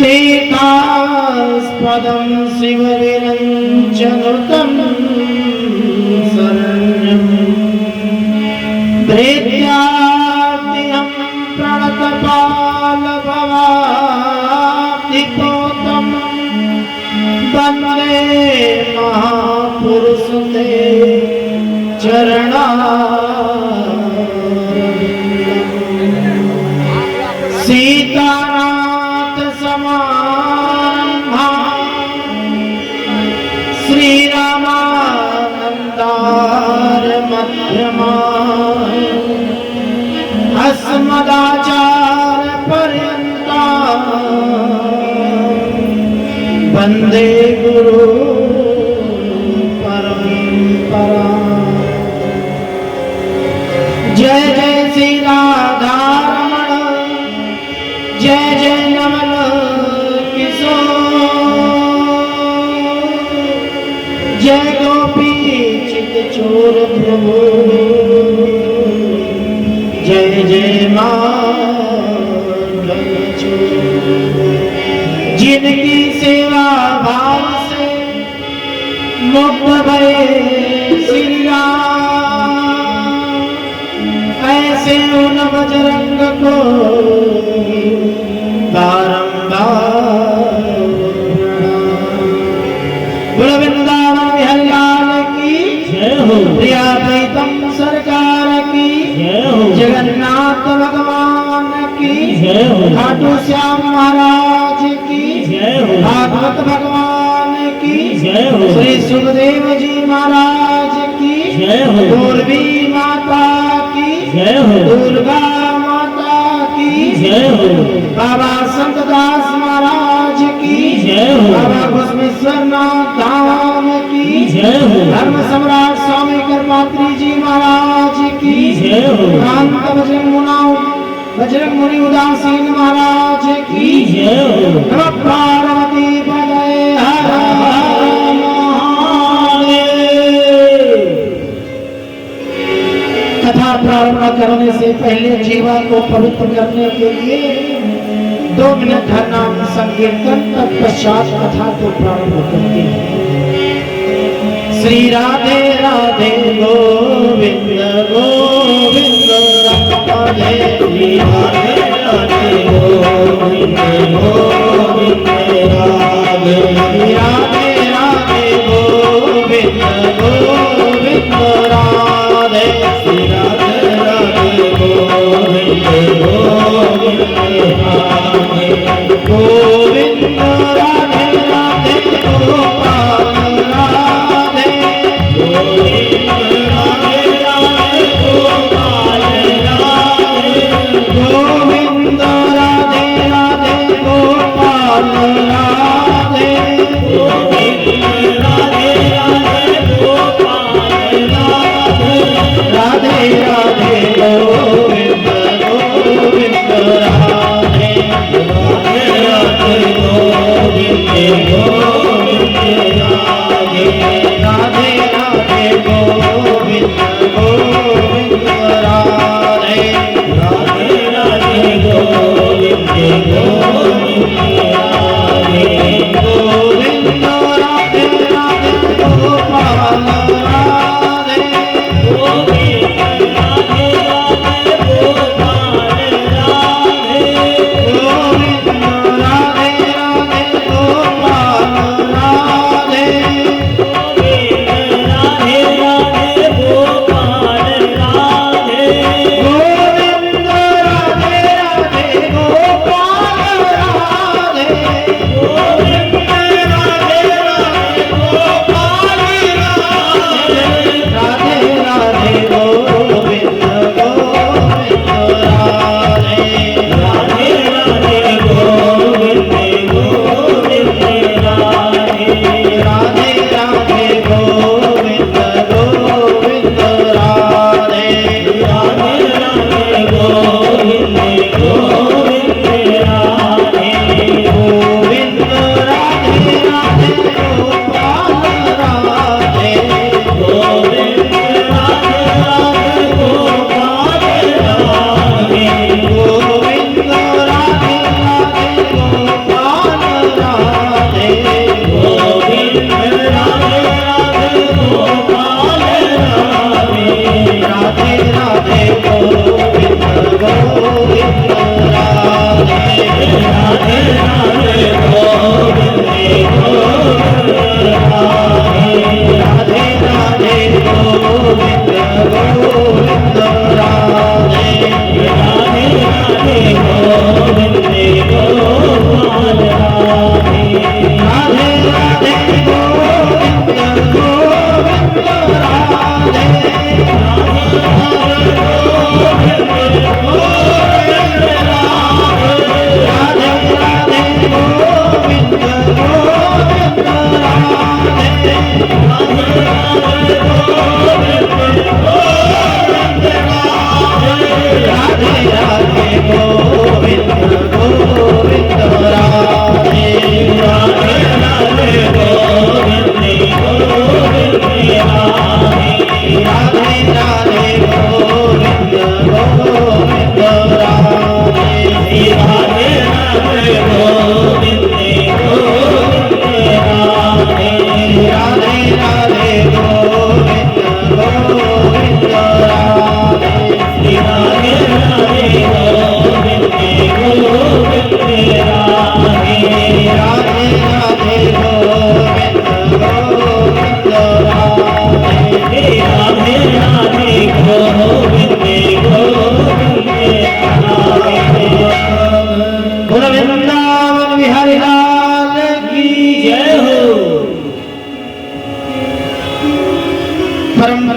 तीर्थास्पदं शिवविरञ्चनुतं शरण्यं भृत्याद्यं प्रणतपालभवाब्धितोतं वन्दे महापुरुषते चरणारविन्दम्। सीतानाथ समारम्भा श्रीरामानन्दार मध्यमा अस्मदाचार पर्यन्ता वन्दे गुरु परम्परा। जय जय श्री राधारमण, जय जय नमन किशोर, जय गोपी चित चोर प्रभु, जय जय माधव चोर। जिनकी सेवा भाव से मुक्त भये श्री राम, ऐसे उन बजरंग को बारंबार बोल वृंदावन बिहारी लाल की जय हो, प्रिया प्रीतम सरकार की जय हो, जगन्नाथ भगवान की जय हो, खाटू श्याम महाराज की जय हो, भागवत भगवान की जय हो, श्री सुखदेव जी महाराज की जय हो, पूर्वी माता की जय हो, दुर्गा माता की जय हो, बाबा संतदास महाराज की जय हो, बाबा घुसमेश्वर नाथ धाम की जय हो, धर्म सम्राट स्वामी कृपात्री जी महाराज की जय हो, कांत बजरंग मुनि उदासीन महाराज की जय हो। नमः पार्वती पतये हर हर महादेव। कथा प्रारंभ करने से पहले जीवा को पवित्र करने के लिए 2 मिनट हर नाम संकीर्तन, तत्पश्चात कथा को प्रारंभ करते हैं। श्री राधे राधे गोविंद गोविंद राधे, श्री राधे राधे गोविंद गोविंद राधे, श्री राधे राधे गोविंद गोविंद राधे, श्री राधे राधे गोविंद गोविंद राधे, गोविंद राधे राधे गोपाल राधे, गोविंद राधे राधे गोपाल राधे, गोविंद राधे राधे गोपाल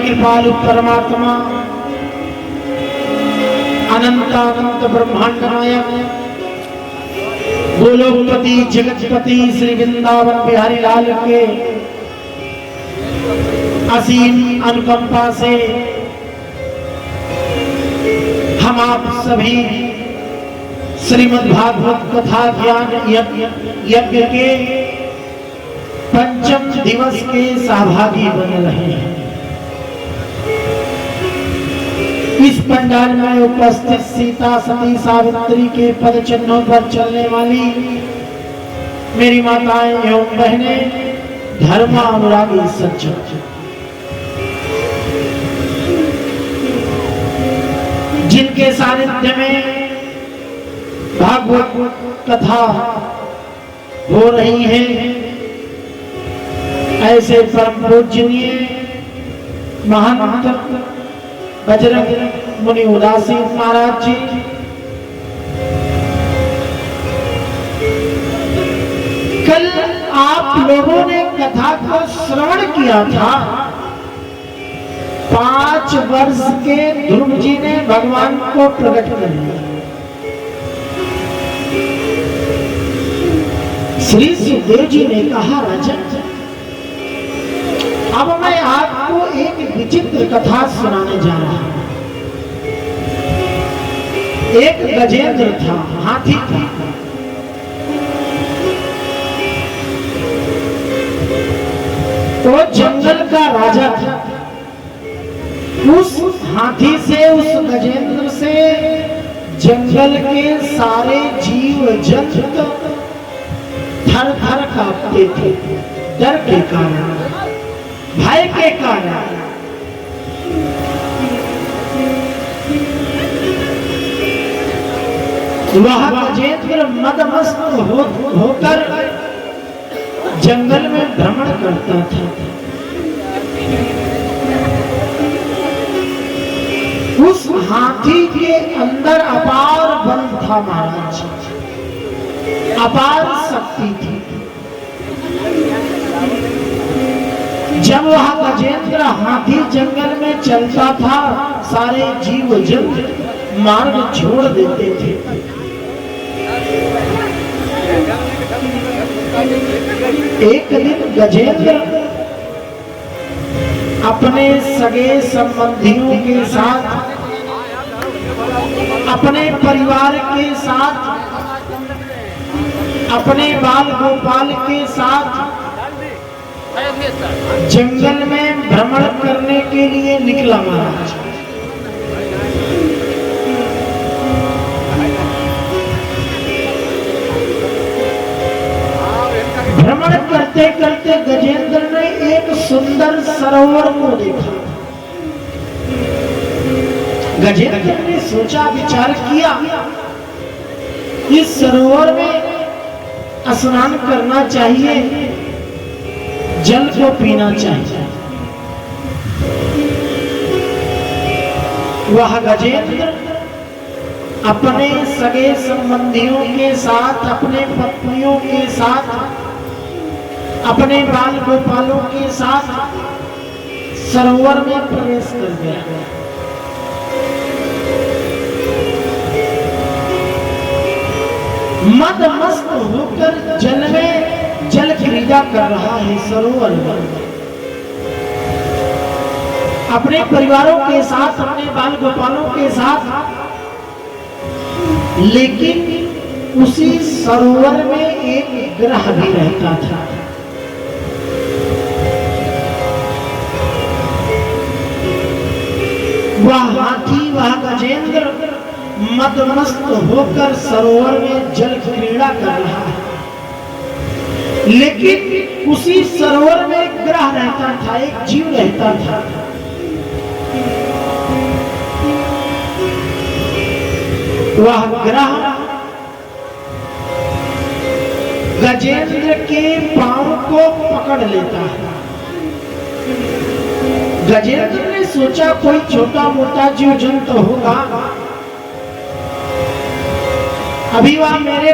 कृपालु परमात्मा अनंतानंत ब्रह्मांड नायक गोलोकपति जगतपति श्री वृंदावन बिहारी लाल के असीम अनुकंपा से हम आप सभी श्रीमद् भागवत कथा ज्ञान यज्ञ के पंचम दिवस के सहभागी बन रहे हैं। इस पंडाल में उपस्थित सीता सती सावित्री के पद चिन्हों पर चलने वाली मेरी माताएं एवं बहनें, धर्म अनुरागी सज्जन, जिनके सानिध्य में भागवत कथा हो रही है, ऐसे परम पूजनीय महंत बजरंग मुनि उदासी महाराज जी, कल आप लोगों ने कथा को श्रवण किया था। 5 वर्ष के ध्रुव जी ने भगवान को प्रकट कर लिया। श्री सुखदेव जी ने कहा, राजा अब मैं आपको एक विचित्र कथा सुनाने जा रहा हूं। एक गजेंद्र था, हाथी था। वो जंगल का राजा था। उस हाथी से, उस गजेंद्र से जंगल के सारे जीव जंतु थर थर कांपते थे, डर के कारण, भय के कारण। वह गजेंद्र मदमस्त होकर जंगल में भ्रमण करता था। उस हाथी के अंदर अपार बल था महाराज, अपार शक्ति थी। जब वह गजेंद्र हाथी जंगल में चलता था, सारे जीव जंतु मार्ग छोड़ देते थे। एक दिन गजेंद्र अपने सगे संबंधियों के साथ, अपने परिवार के साथ, अपने बाल गोपाल के साथ जंगल में भ्रमण करने के लिए निकला महाराज। भ्रमण करते करते गजेंद्र ने एक सुंदर सरोवर को देखा। गजेंद्र ने सोचा, विचार किया, इस सरोवर में स्नान करना चाहिए, जल को पीना चाहिए। वह गजेंद्र अपने सगे संबंधियों के साथ, अपने पत्नियों के साथ, अपने बाल गोपालों के साथ सरोवर में प्रवेश कर गया। मदमस्त होकर जल में जल क्रीड़ा कर रहा है सरोवर में। अपने परिवारों के साथ, अपने बाल गोपालों के साथ, लेकिन उसी सरोवर में एक ग्रह भी रहता था। वह हाथी, वह गजेंद्र मदमस्त होकर सरोवर में जल क्रीड़ा कर रहा है, लेकिन उसी सरोवर में एक ग्रह रहता था, एक जीव रहता था। वह ग्रह गजेंद्र के पांव को पकड़ लेता है। गजेंद्र ने सोचा कोई छोटा मोटा जीव जंतु होगा, अभी वह मेरे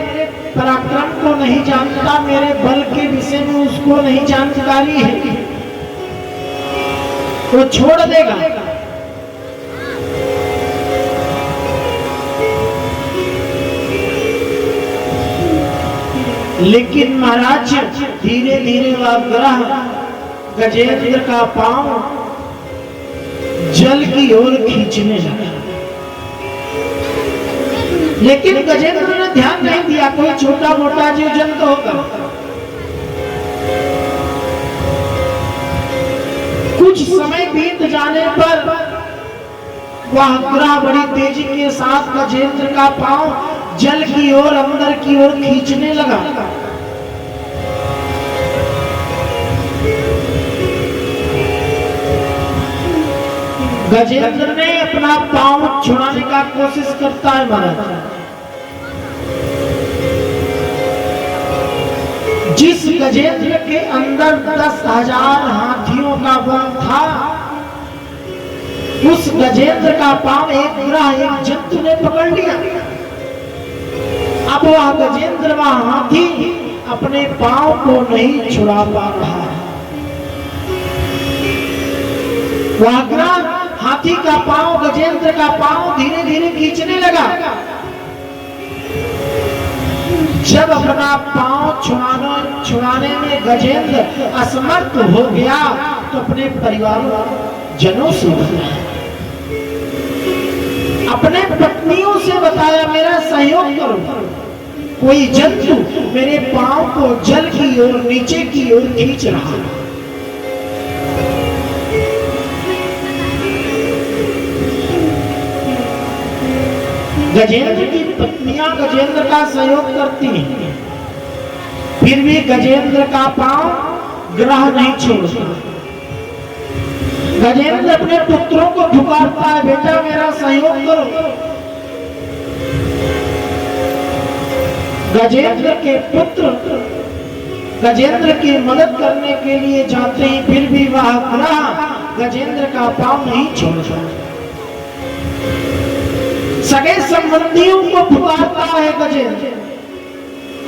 पराक्रम को नहीं जानता, मेरे बल के विषय में उसको नहीं जानकारी है, वो छोड़ देगा। लेकिन महाराज धीरे धीरे वह ग्रह गजेंद्र का पांव जल की ओर खींचने लगा, लेकिन गजेंद्र ने ध्यान नहीं दिया कोई छोटा मोटा जीव जंतु होगा। कुछ समय बीत जाने पर वह ग्रह बड़ी तेजी के साथ गजेंद्र का पांव जल की ओर, अंदर की ओर खींचने लगा। गजेंद्र ने अपना पांव छुड़ाने का कोशिश करता है महाराज। जिस गजेंद्र के अंदर 10,000 हाथियों का बल था, उस गजेंद्र का पांव एक ग्रह, एक जंतु ने पकड़ लिया। अब वह गजेंद्र, वह हाथी अपने पांव को नहीं छुड़ा पा रहा है। वह ग्रह हाथी का पांव, गजेंद्र का पांव धीरे धीरे खींचने लगा। जब अपना पांव छुड़ाने में गजेंद्र असमर्थ हो गया तो अपने परिवार जनों से बताया, अपने पत्नियों से बताया, मेरा सहयोग करो, कोई जंतु मेरे पांव को जल की ओर, नीचे की ओर खींच रहा है। गजेंद्र की पत्नियां गजेंद्र का सहयोग करती हैं, फिर भी गजेंद्र का पांव ग्रह नहीं छोड़ता। गजेंद्र अपने पुत्रों को पुकारता है, बेटा मेरा सहयोग करो। गजेंद्र के पुत्र गजेंद्र की मदद करने के लिए जाते हैं, फिर भी वह ग्रह गजेंद्र का पांव नहीं छोड़ता। सगे संबंधियों को पुकारता है गजेंद्र,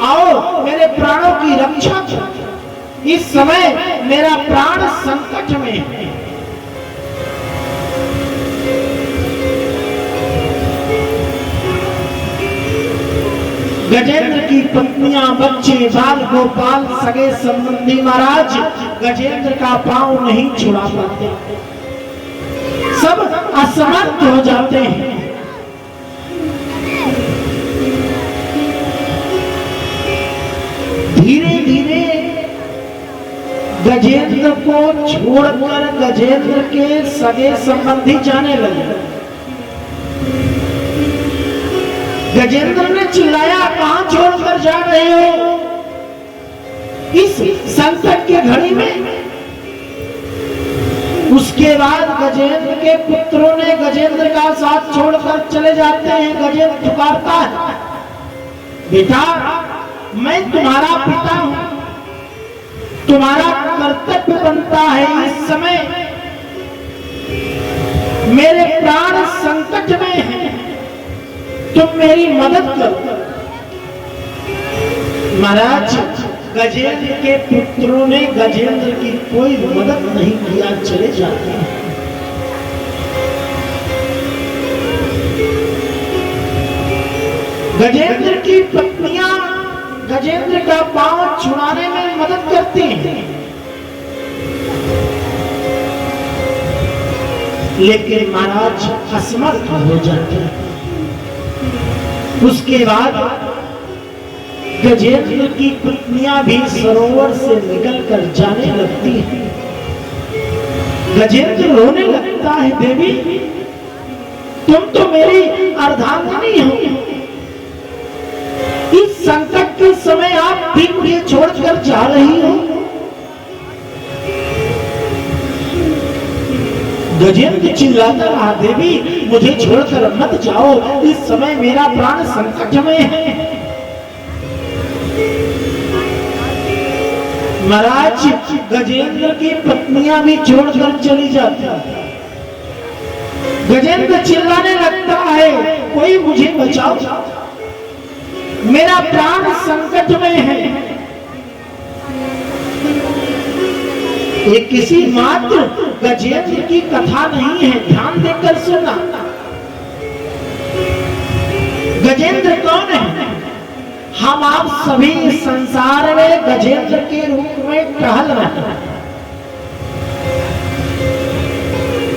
आओ मेरे प्राणों की रक्षा करो, इस समय मेरा प्राण संकट में है। गजेंद्र की पत्नियां, बच्चे, बाल गोपाल, सगे संबंधी महाराज गजेंद्र का पांव नहीं छुड़ा पाते, सब असमर्थ हो जाते हैं। धीरे धीरे गजेंद्र को छोड़कर गजेंद्र के सगे संबंधी जाने लगे। गजेंद्र ने चिल्लाया, कहां छोड़कर जा रहे हो इस संकट के घड़ी में? उसके बाद गजेंद्र के पुत्रों ने गजेंद्र का साथ छोड़कर चले जाते हैं। गजेंद्र पुकारता है, बेटा मैं तुम्हारा पिता हूं, तुम्हारा कर्तव्य बनता है इस समय मेरे प्राण संकट में हैं, तुम मेरी मदद करो। महाराज गजेंद्र के पुत्रों ने गजेंद्र की कोई मदद नहीं किया, चले जाते हैं। गजेंद्र की पत्नियां गजेंद्र का पांव छुड़ाने में मदद करती हैं। लेकिन महाराज असमर्थ हो जाते हैं। उसके बाद गजेंद्र की पत्नियां भी सरोवर से निकलकर जाने लगती हैं। गजेंद्र रोने लगता है, देवी तुम तो मेरी अर्धांगिनी हो, इस संकट के समय आप भी मुझे छोड़कर जा रही हो। गजेंद्र चिल्लाता रहा, देवी मुझे छोड़कर मत जाओ, इस समय मेरा प्राण संकट में है। महाराज गजेंद्र की पत्नियां भी छोड़कर चली जाती हैं। गजेंद्र चिल्लाने लगता है, कोई मुझे बचाओ, मेरा प्राण संकट में है। ये किसी मात्र गजेंद्र की कथा नहीं है, ध्यान देकर सुनना। गजेंद्र कौन है? हम आप सभी संसार में गजेंद्र के रूप में टहल रहे हैं।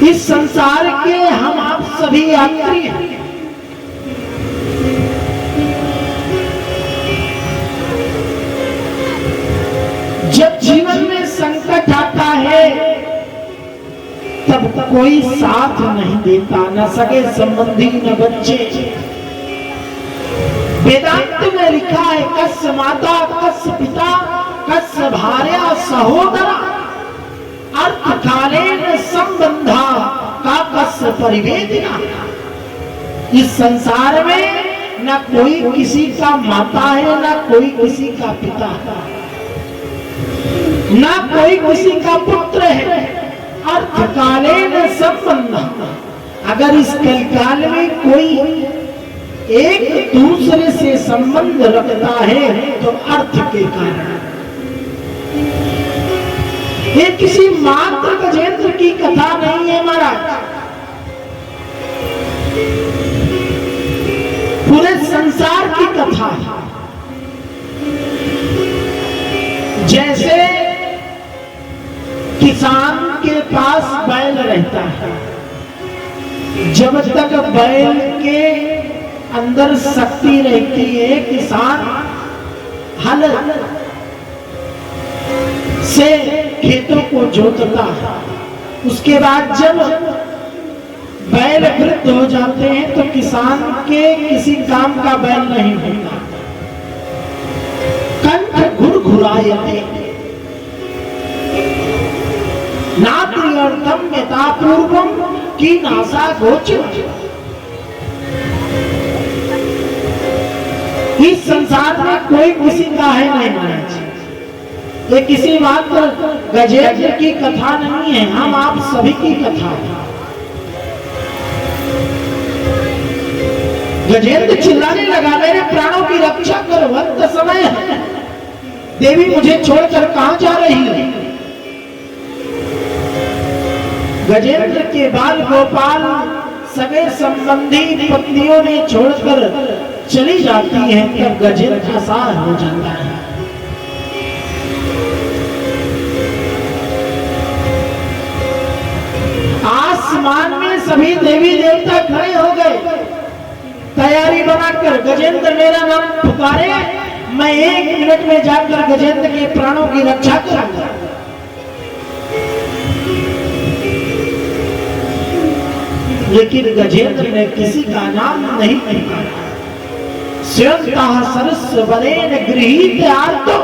इस संसार के हम आप सभी यात्री हैं। जब जीवन में संकट आता है तब कोई साथ नहीं देता, न सगे संबंधी न बच्चे। वेदांत में लिखा है, कस्य माता कस्य पिता कस्य भार्या सहोदरा अर्थकालेन संबंधा का कस्य परिवेदिना। इस संसार में न कोई किसी का माता है, न कोई किसी का पिता है, ना कोई किसी का पुत्र है। अर्थकालेन संबंध, अगर इस कलकाल में कोई एक दूसरे से संबंध रखता है तो अर्थ के कारण। ये किसी मात्र गजेंद्र की कथा नहीं है महाराज, पूरे संसार की कथा है। जैसे किसान के पास बैल रहता है, जब तक बैल के अंदर शक्ति रहती है किसान हल से खेतों को जोतता है। उसके बाद जब बैल वृद्ध हो जाते हैं तो किसान के किसी काम का बैल नहीं होता। कंठ घुरघुरायते नात्रियर्थम यथापूर्वम की नासा गोचर। इस संसार में कोई किसी का है नहीं महाराज, ये किसी मात्र गजेंद्र की कथा नहीं है, हम आप सभी की कथा है। गजेंद्र चिल्लाने लगा, मेरे प्राणों की रक्षा करो, वक्त समय है, देवी मुझे छोड़कर कहां जा रही है। गजेंद्र के बाल गोपाल सगे संबंधी पत्नियों ने छोड़कर चली जाती हैं, तब गजेंद्र असहाय हो जाता है। आसमान में सभी देवी देवता खड़े हो गए, तैयारी बनाकर गजेंद्र मेरा नाम पुकारे, मैं 1 मिनट में जाकर गजेंद्र के प्राणों की रक्षा करूंगा। लेकिन गजेंद्र ने किसी का नाम नहीं पुकारा। स्वयं सरस्व बलेन गृहीत आर्तो,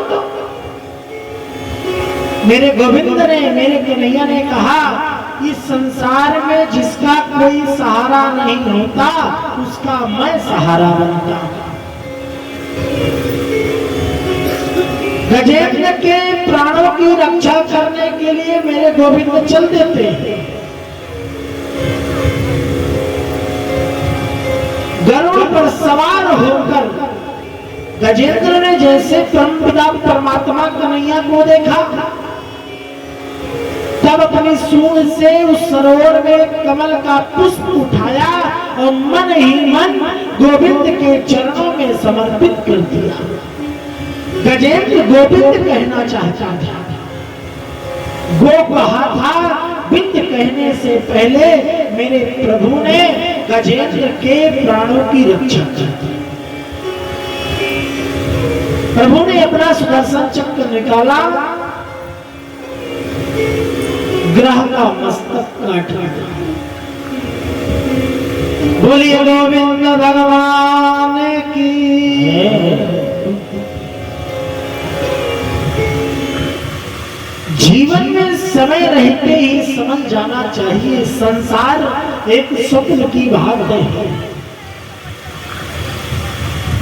मेरे गोविंद ने, मेरे कन्हैया ने कहा, इस संसार में जिसका कोई सहारा नहीं होता उसका मैं सहारा बनता। गजेंद्र के प्राणों की रक्षा करने के लिए मेरे गोविंद चल देते हैं। गरुड़ पर सवार होकर गजेंद्र ने जैसे परमपिता परमात्मा कन्हैया को देखा, तब अपनी सूंड से उस सरोवर में कमल का पुष्प उठाया और मन ही मन गोविंद के चरणों में समर्पित कर दिया। गजेंद्र गोविंद कहना चाहता था, गो कहा था, विंद कहने से पहले मेरे प्रभु ने गजेंद्र के प्राणों की रक्षा की। प्रभु ने अपना सुदर्शन चक्र निकाला, ग्रह का मस्तक काटा। बोलिए गोविंद भगवान की। जीवन में समय रहते ही समझ जाना चाहिए, संसार एक स्वप्न की भाग है।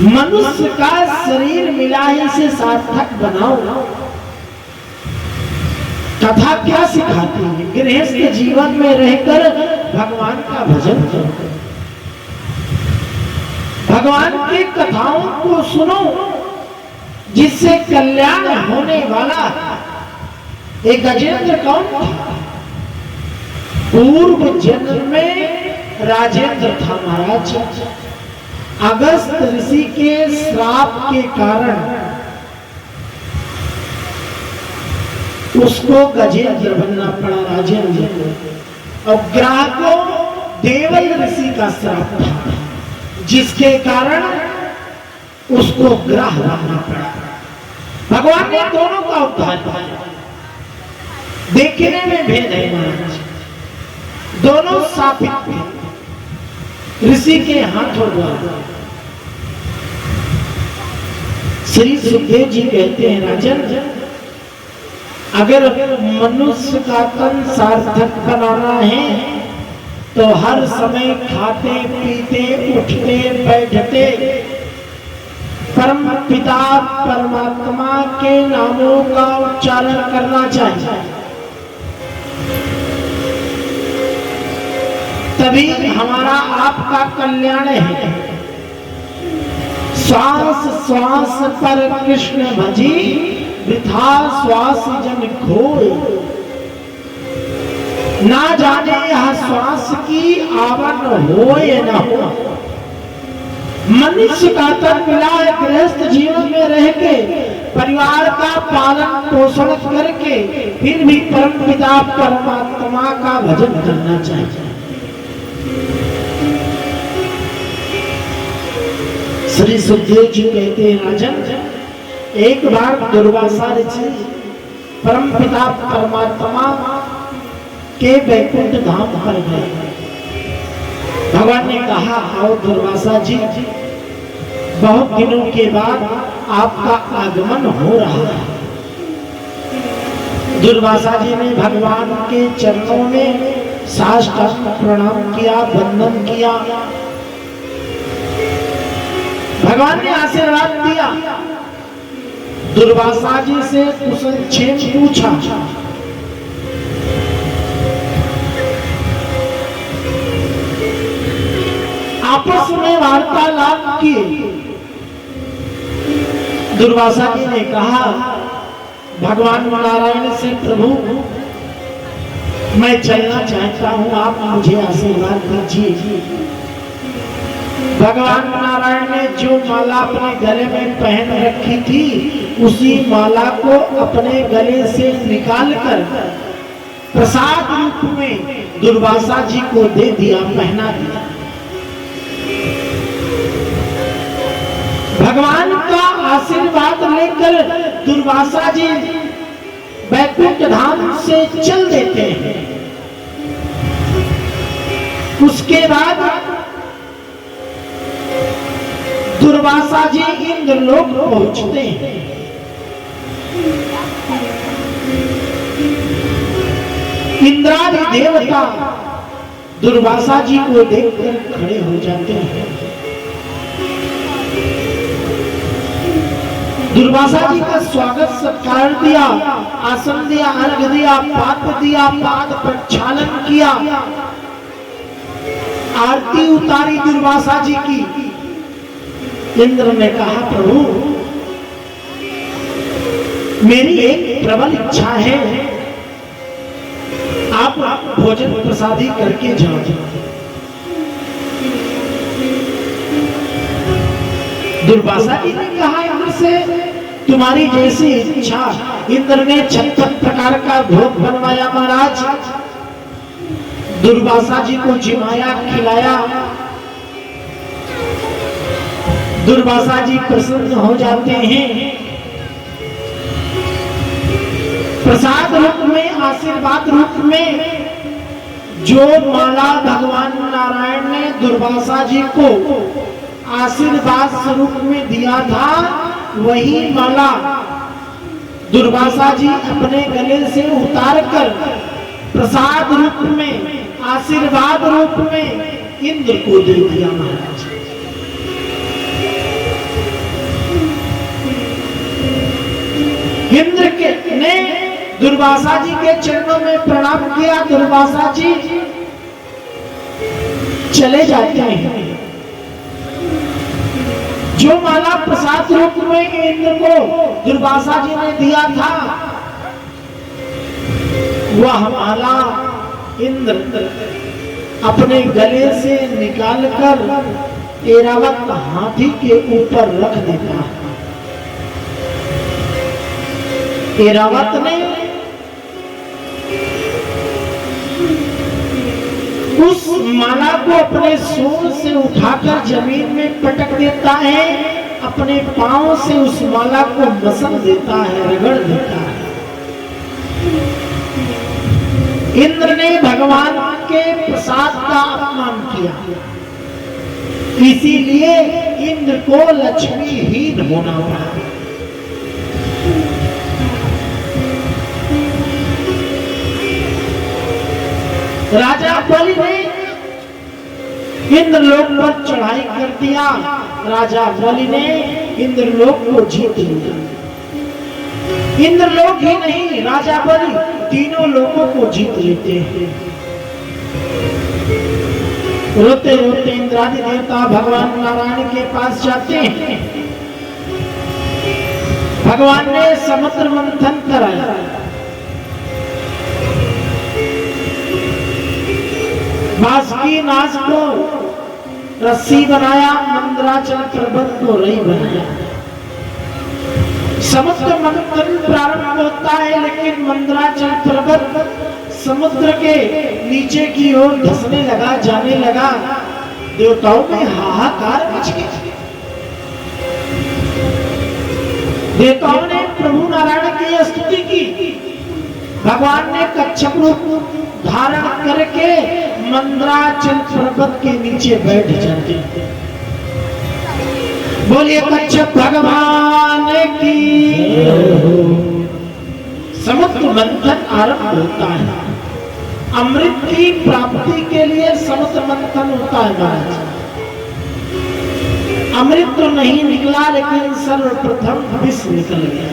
मनुष्य का शरीर मिला है, इसे सार्थक बनाओ। कथा क्या सिखाती है? गृहस्थ जीवन में रहकर भगवान का भजन करो, भगवान की कथाओं को सुनो, जिससे कल्याण होने वाला। एक गजेंद्र कौन था? पूर्व जन्म में राजेंद्र था महाराज। अगस्त ऋषि के श्राप के कारण उसको गजेंद्र बनना पड़ा, राजेंद्र को। और ग्रह को देवल ऋषि का श्राप था, जिसके कारण उसको ग्रह बनना पड़ा। भगवान ने दोनों का उद्धार किया। देखने में भेद है महाराज, दोनों सापित थे ऋषि के हाथों द्वारा। श्री सुखदेव जी कहते हैं, राजन, अगर मनुष्य का तन सार्थक बनाना है तो हर समय खाते पीते उठते बैठते परम पिता परमात्मा के नामों का उच्चारण करना चाहिए, तभी हमारा आपका कल्याण है। श्वास श्वास पर कृष्ण भजी, वृथा श्वास जन खोए। ना जाने यह श्वास की आवन हो या न हो। मनुष्य का तन मिला है, गृहस्थ जीवन में रह के परिवार का पालन पोषण करके फिर भी परम पिता परमात्मा का भजन करना चाहिए। श्री सुखदेव जी कहते हैं, राजन, एक बार दुर्वासा ऋषि परम पिता परमात्मा के वैकुंठ धाम पर गए। भगवान ने कहा, आओ दुर्वासा जी, बहुत दिनों के बाद आपका आगमन हो रहा है। दुर्वासा जी ने भगवान के चरणों में साष्टांग प्रणाम किया, वंदन किया। भगवान ने आशीर्वाद दिया। दुर्वासा जी से कुशल क्षेम पूछा। आपस में वार्तालाप किए। दुर्वासा जी ने कहा, भगवान नारायण से, प्रभु मैं चलना चाहता हूं, आप मुझे आशीर्वाद दीजिए। भगवान नारायण ने जो माला अपने गले में पहन रखी थी, उसी माला को अपने गले से निकालकर प्रसाद रूप में दुर्वासा जी को दे दिया, पहना दिया। भगवान का आशीर्वाद लेकर दुर्वासा जी वैकुंठ धाम से चल देते हैं। उसके बाद दुर्वासा जी इंद्रलोक पहुंचते हैं। इंद्रादि देवता दुर्वासा जी को देखकर खड़े हो जाते हैं। दुर्वासा जी का स्वागत सत्कार दिया, आसन दिया, अर्घ दिया, पात्र दिया, पाद प्रक्षालन किया, आरती उतारी दुर्वासा जी की। इंद्र ने कहा, प्रभु मेरी एक प्रबल इच्छा है, आप भोजन प्रसादी करके जाओ। दुर्वासा जी ने कहा, इंद्र से, तुम्हारी जैसी इच्छा। इंद्र ने 56 प्रकार का भोग बनवाया महाराज। दुर्वासा जी को जिमाया, खिलाया। दुर्वासा जी प्रसन्न हो जाते हैं। प्रसाद रूप में, आशीर्वाद रूप में जो माला भगवान नारायण ने दुर्वासा जी को आशीर्वाद स्वरूप में दिया था, वही माला दुर्वासा जी अपने गले से उतारकर प्रसाद रूप में, आशीर्वाद रूप में इंद्र को दे दिया महाराज। इंद्र के ने दुर्वासा जी के चरणों में प्रणाम किया। दुर्वासा जी चले जाते हैं। जो माला प्रसाद रूप में इंद्र को दुर्वासा जी ने दिया था, वह माला इंद्र अपने गले से निकालकर ऐरावत हाथी के ऊपर रख देता है। ऐरावत ने उस माला को अपने सूंड से उठाकर जमीन में पटक देता है, अपने पांव से उस माला को मसल देता है, रगड़ देता है। इंद्र ने भगवान के प्रसाद का अपमान किया, इसीलिए इंद्र को लक्ष्मीहीन होना पड़ा। राजा बलि ने इंद्रलोक पर चढ़ाई कर दिया। राजा बलि ने इंद्रलोक को जीत लिया। इंद्रलोक ही नहीं, राजा बलि तीनों लोगों को जीत लेते हैं। रोते रोते इंद्रादि देवता भगवान नारायण के पास जाते हैं। भगवान ने समुद्र मंथन कराया। बासुकी नाच को रस्सी बनाया, मंदराचल पर्वत को रई बनाया। समुद्र मंथन प्रारंभ होता है, लेकिन मंदराचल पर्वत समुद्र के नीचे की ओर धंसने लगा, जाने लगा। देवताओं में हाहाकार मच गया। देवताओं ने प्रभु नारायण की स्तुति की। भगवान ने कच्छप रूप धारण करके मंदराचल पर्वत के नीचे बैठ जाते। बोलिए कच्छप भगवान की। समुद्र मंथन आरंभ होता है। अमृत की प्राप्ति के लिए समुद्र मंथन होता है महाराज। अमृत तो नहीं निकला, लेकिन सर्वप्रथम विष निकल गया।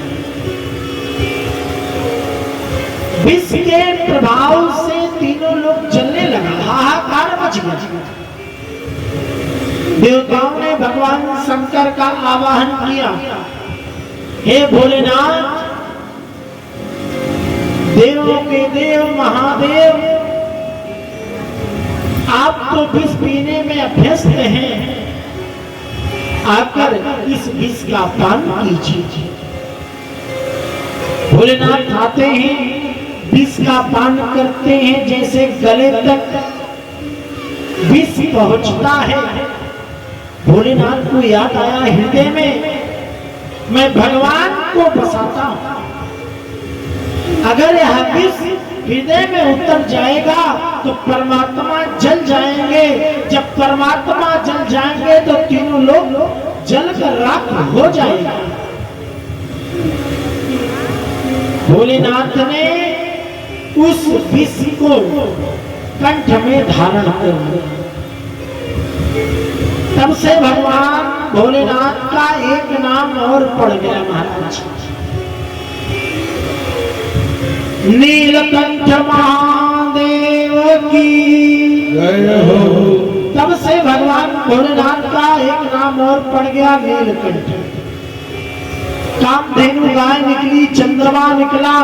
विष के प्रभाव से तीनों लोग जलने लगा, हाहाकार मच गया। देवताओं ने भगवान शंकर का आवाहन किया, हे भोलेनाथ, देवों के देव महादेव, आप तो विष पीने में अभ्यस्त हैं, आकर इस विष का पान कीजिए। भोलेनाथ आते हैं, विष का पान करते हैं। जैसे गले तक विष पहुंचता है, भोलेनाथ को याद आया, हृदय में मैं भगवान को बसाता हूं। अगर यह विष हृदय में उतर जाएगा तो परमात्मा जल जाएंगे। जब परमात्मा जल जाएंगे तो तीनों लोग जलकर राख हो जाएगा। भोलेनाथ ने उस विष को कंठ में धारण कर लिया। तब से भगवान भोलेनाथ का एक नाम और पड़ गया महाराज, नीलकंठ महादेव की जय हो। तब से भगवान भोलेनाथ का एक नाम और पड़ गया, नीलकंठ। कामधेनु गाय निकली, चंद्रमा निकला,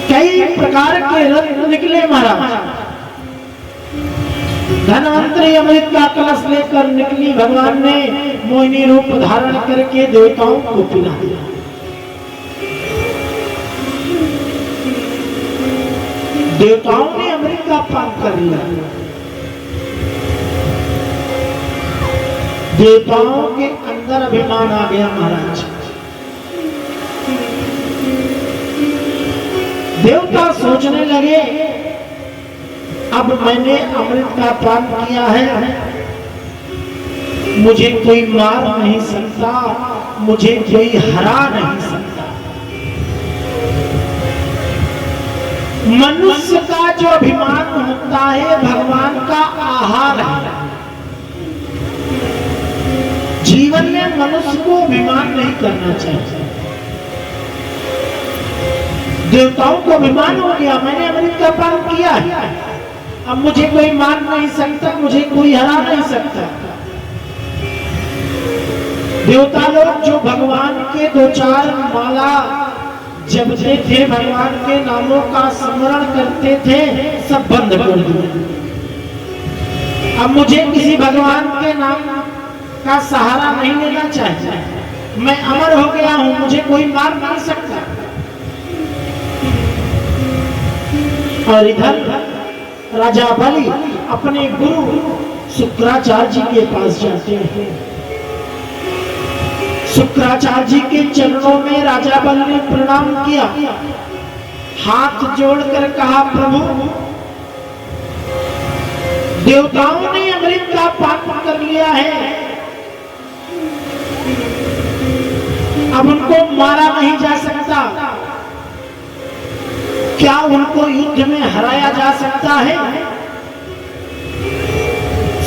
कई प्रकार के रत्न निकले महाराज। धनवंतरी अमृत का कलश लेकर निकली। भगवान ने मोहिनी रूप धारण करके देवताओं को पिला दिया। देवताओं ने अमृत का पान कर लिया। देवताओं के अंदर अभिमान आ गया महाराज। देवता सोचने लगे अब मैंने अमृत का पान किया है, मुझे कोई मार नहीं सकता, मुझे कोई हरा नहीं सकता। मनुष्य का जो अभिमान होता है भगवान का आहार है। जीवन में मनुष्य को अभिमान नहीं करना चाहिए। देवताओं को अभिमान हो गया, मैंने अमृत का पान किया है, अब मुझे कोई मार नहीं सकता, मुझे कोई हरा नहीं सकता। देवता लोग जो भगवान के दो चार माला जपते थे, भगवान के नामों का स्मरण करते थे, सब बंद कर दिए। अब मुझे किसी भगवान के नाम का सहारा नहीं लेना चाहिए, मैं अमर हो गया हूं, मुझे कोई मार नहीं सकता। और इधर राजा बलि अपने गुरु शुक्राचार्य जी के पास जाते हैं। शुक्राचार्य जी के चरणों में राजा बलि ने प्रणाम किया, हाथ जोड़कर कहा प्रभु देवताओं ने अमृत का पान कर लिया है, अब उनको मारा नहीं जा सकता, क्या उनको युद्ध में हराया जा सकता है?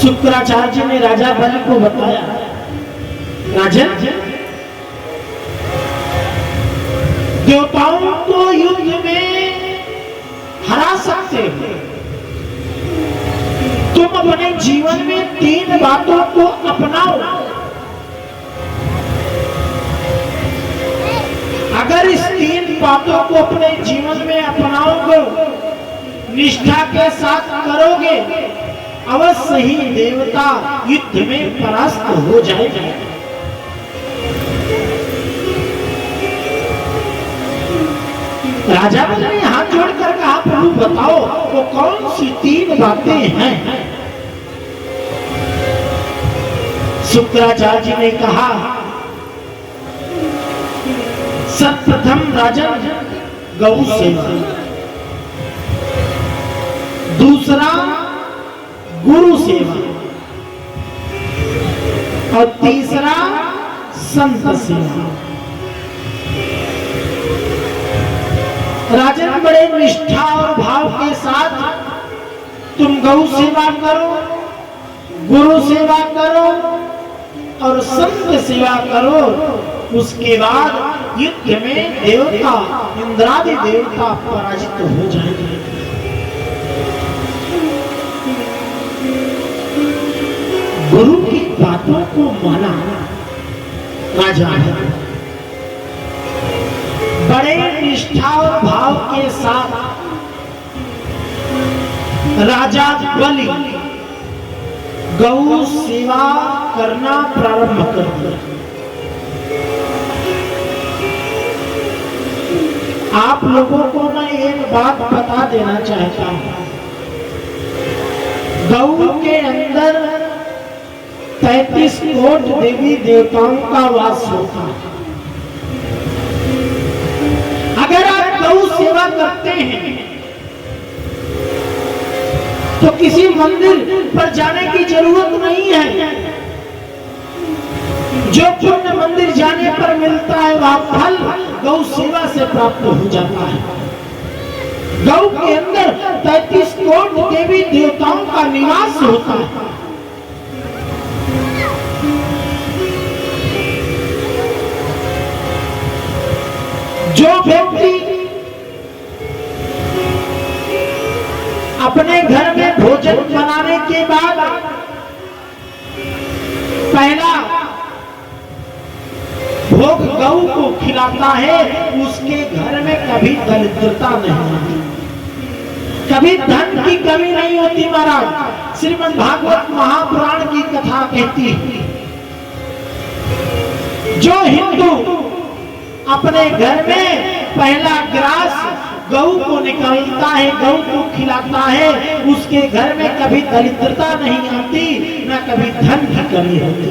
शुक्राचार्य जी ने राजा बलि को बताया, राजन देवताओं को युद्ध में हरा सकते हो, तुम अपने जीवन में 3 बातों को अपनाओ। अगर इस 3 बातों को अपने जीवन में अपनाओगे, निष्ठा के साथ करोगे, अवश्य ही देवता युद्ध में परास्त हो जाएगा। राजा बलि ने हाथ जोड़कर कहा प्रभु बताओ वो कौन सी 3 बातें हैं? शुक्राचार्य जी ने कहा सर्वप्रथम राजन गौ सेवा, दूसरा गुरु सेवा और तीसरा संत सेवा। राजन बड़े निष्ठा और भाव के साथ तुम गौ सेवा करो, गुरु सेवा करो और संत सेवा करो, उसके बाद युद्ध में देवता इंद्रादि देवता पराजित हो जाएंगे। गुरु की बातों को माना राजा बड़े निष्ठा और भाव के साथ राजा बलि गौ सेवा करना प्रारंभ कर दिया। आप लोगों को मैं एक बात बता देना चाहता हूं, गौ के अंदर 33 कोटि देवी देवताओं का वास होता है। अगर आप गौ सेवा करते हैं तो किसी मंदिर पर जाने की जरूरत नहीं है। जो पुण्य मंदिर जाने पर मिलता है वह फल गौ सेवा से प्राप्त हो जाता है। गौ के अंदर 33 कोटि देवी देवताओं का निवास होता है। जो व्यक्ति अपने घर में भोजन बनाने के बाद पहला भोग गौ को खिलाता है, उसके घर में कभी दरिद्रता नहीं होती, कभी धन की कमी नहीं होती। महाराज श्रीमद् भागवत महापुराण की कथा कहती है, जो हिंदू अपने घर में पहला ग्रास गऊ को निकालता है, गऊ को खिलाता है, उसके घर में कभी दरिद्रता नहीं आती, न कभी धन की कमी होती।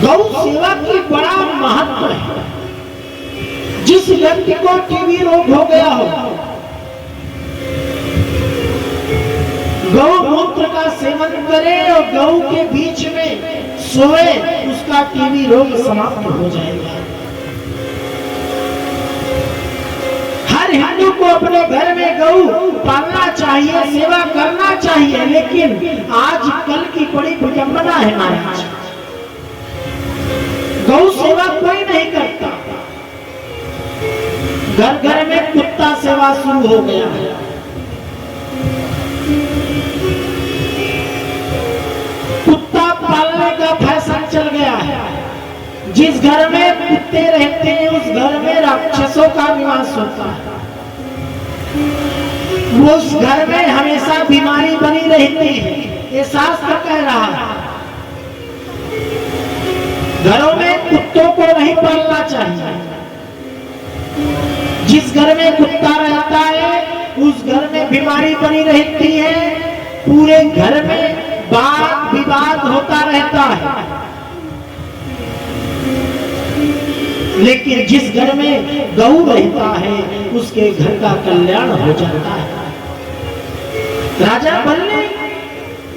गौ सेवा की बड़ा महत्व है। जिस व्यक्ति को टीबी रोग हो गया हो, गौ मूत्र का सेवन करे और गौ के बीच में सोए, उसका टीबी रोग समाप्त हो जाएगा। हर हिंदू को अपने घर में गौ पालना चाहिए, सेवा करना चाहिए, लेकिन आज कल की बड़ी विडंबना है महाराज, गौ सेवा कोई नहीं करता। घर घर में कुत्ता सेवा शुरू हो गया है। कुत्ता पालने का फैशन चल गया है। जिस घर में कुत्ते रहते हैं उस घर में राक्षसों का निवास होता है। उस घर में हमेशा बीमारी बनी रहती है, ये शास्त्र कह रहा है। घरों में कुत्तों को नहीं पालना चाहिए। जिस घर में कुत्ता रहता है उस घर में बीमारी बनी रहती है, पूरे घर में वाद विवाद होता रहता है। लेकिन जिस घर में गऊ रहता है उसके घर का कल्याण हो जाता है। राजा बल ने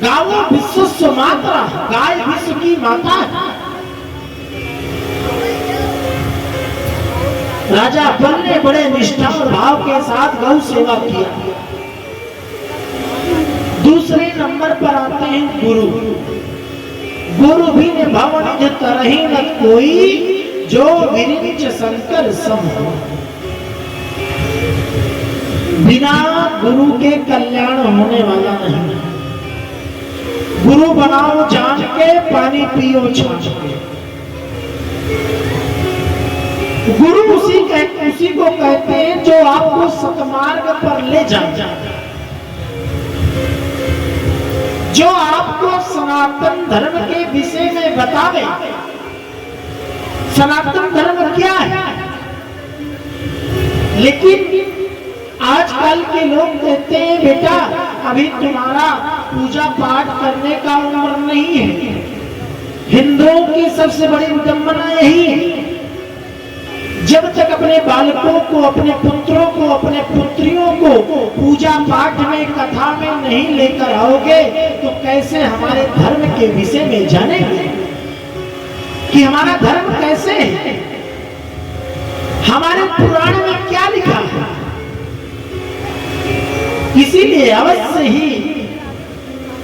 गावो विश्व माता, गाय विश्व की माता है। राजा बल ने बड़े निष्ठा और भाव के साथ गौ सेवा किया। दूसरे नंबर पर आते हैं गुरु। गुरु भी ने भवन तरही न कोई, जो विरिंच शंकर सम हो। बिना गुरु के कल्याण होने वाला नहीं। गुरु बनाओ जान के, पानी पियो छाछ के। गुरु उसी को कहते हैं जो आपको सतमार्ग पर ले जाए, जो आपको सनातन धर्म के विषय में बतावे। सनातन धर्म क्या है? लेकिन आजकल के लोग कहते हैं बेटा अभी तुम्हारा पूजा पाठ करने का उम्र नहीं है। हिंदुओं की सबसे बड़ी विडंबना यही है, जब तक अपने बालकों को, अपने पुत्रों को, अपने पुत्रियों को पूजा पाठ में, कथा में नहीं लेकर आओगे तो कैसे हमारे धर्म के विषय में जानेंगे कि हमारा धर्म कैसे है, हमारे पुराण में क्या लिखा है। इसीलिए अवश्य ही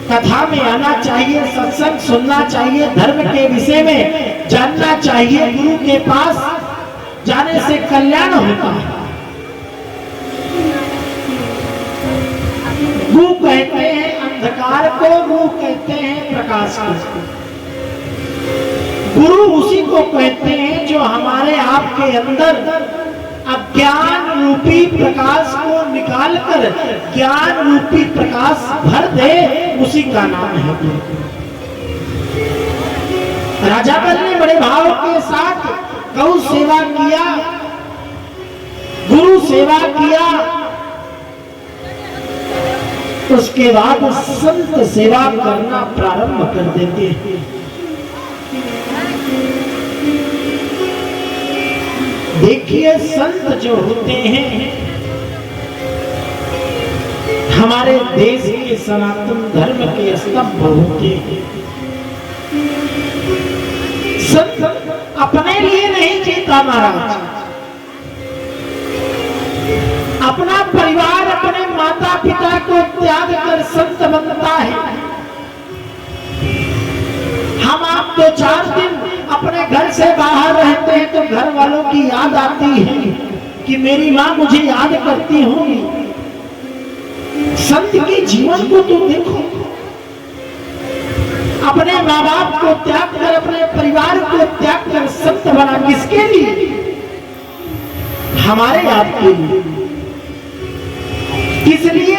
कथा में आना चाहिए, सत्संग सुनना चाहिए, धर्म के विषय में जानना चाहिए। गुरु के पास जाने से कल्याण होता है। गु कहते हैं अंधकार को, गु कहते हैं प्रकाश को। गुरु उसी को कहते हैं जो हमारे आपके अंदर अज्ञान रूपी प्रकाश को निकालकर ज्ञान रूपी प्रकाश भर दे, उसी का नाम है गुरु। राजा बल ने बड़े भाव के साथ गौ सेवा किया, गुरु सेवा किया, उसके बाद संत सेवा करना प्रारंभ कर देते हैं। देखिए संत जो होते हैं हमारे देश के सनातन धर्म के स्तंभ होते हैं। संत अपने लिए नहीं जीता महाराज, अपना परिवार, अपने माता पिता को त्याग कर संत बनता है। हम आप तो 4 दिन अपने घर से बाहर रहते हैं तो घर वालों की याद आती है कि मेरी माँ मुझे याद करती होगी। संत के जीवन को तो देखो, अपने माँ बाप को त्याग कर, अपने परिवार को त्याग कर संत बना। किसके लिए? हमारे आपके लिए। किस लिए?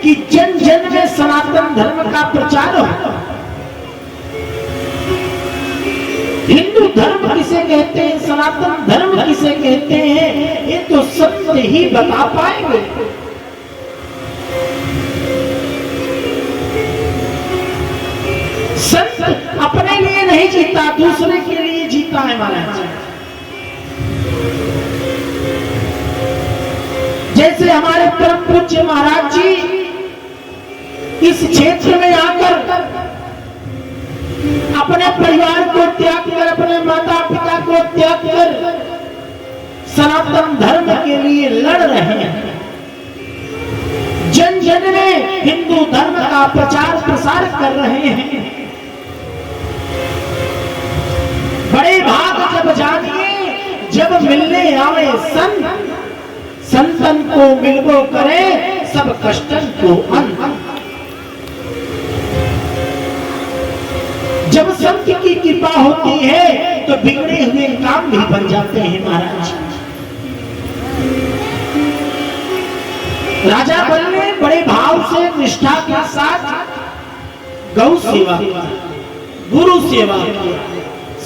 कि जन जन में सनातन धर्म का प्रचार हो, हिंदू धर्म किसे कहते हैं, सनातन धर्म किसे कहते हैं, ये तो सत्य ही बता पाएंगे। संत अपने लिए नहीं जीता, दूसरे के लिए जीता है महाराज। जैसे हमारे परम पूज्य महाराज जी इस क्षेत्र में आकर अपने परिवार को त्याग कर, अपने माता पिता को त्याग कर सनातन धर्म के लिए लड़ रहे हैं। जन जन में हिंदू धर्म का प्रचार प्रसार कर रहे हैं। बड़े भाग जब जानिए जब मिलने आवे संत, संतन को मिलबो करे सब कष्टन को अंत। जब संत की कृपा होती है तो बिगड़े हुए काम भी बन जाते हैं महाराज। राजा बल ने बड़े भाव से निष्ठा के साथ गौ सेवा, गुरु सेवा,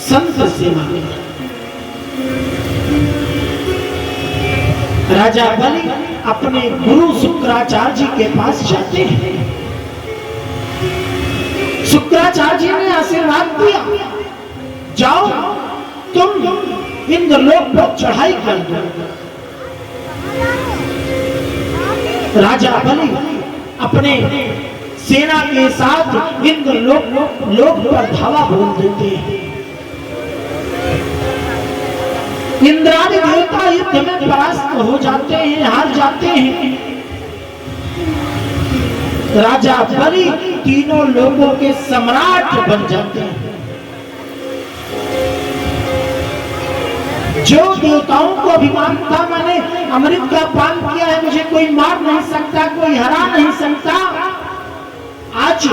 संत सेवा। राजा बलि अपने गुरु शुक्राचार्य जी के पास जाते हैं। शुक्राचार्य जी ने आशीर्वाद दिया, जाओ तुम इंद्रलोक पर चढ़ाई कर दो। राजा बलि अपने सेना के साथ इंद्रलोक पर धावा बोल देते हैं। इंद्रादि देवता युद्ध में परास्त हो जाते हैं, हार जाते हैं। राजा बलि तीनों लोगों के सम्राट बन जाते हैं। जो देवताओं को अभिमान था, मैंने अमृत का पान किया है, मुझे कोई मार नहीं सकता, कोई हरा नहीं सकता, आज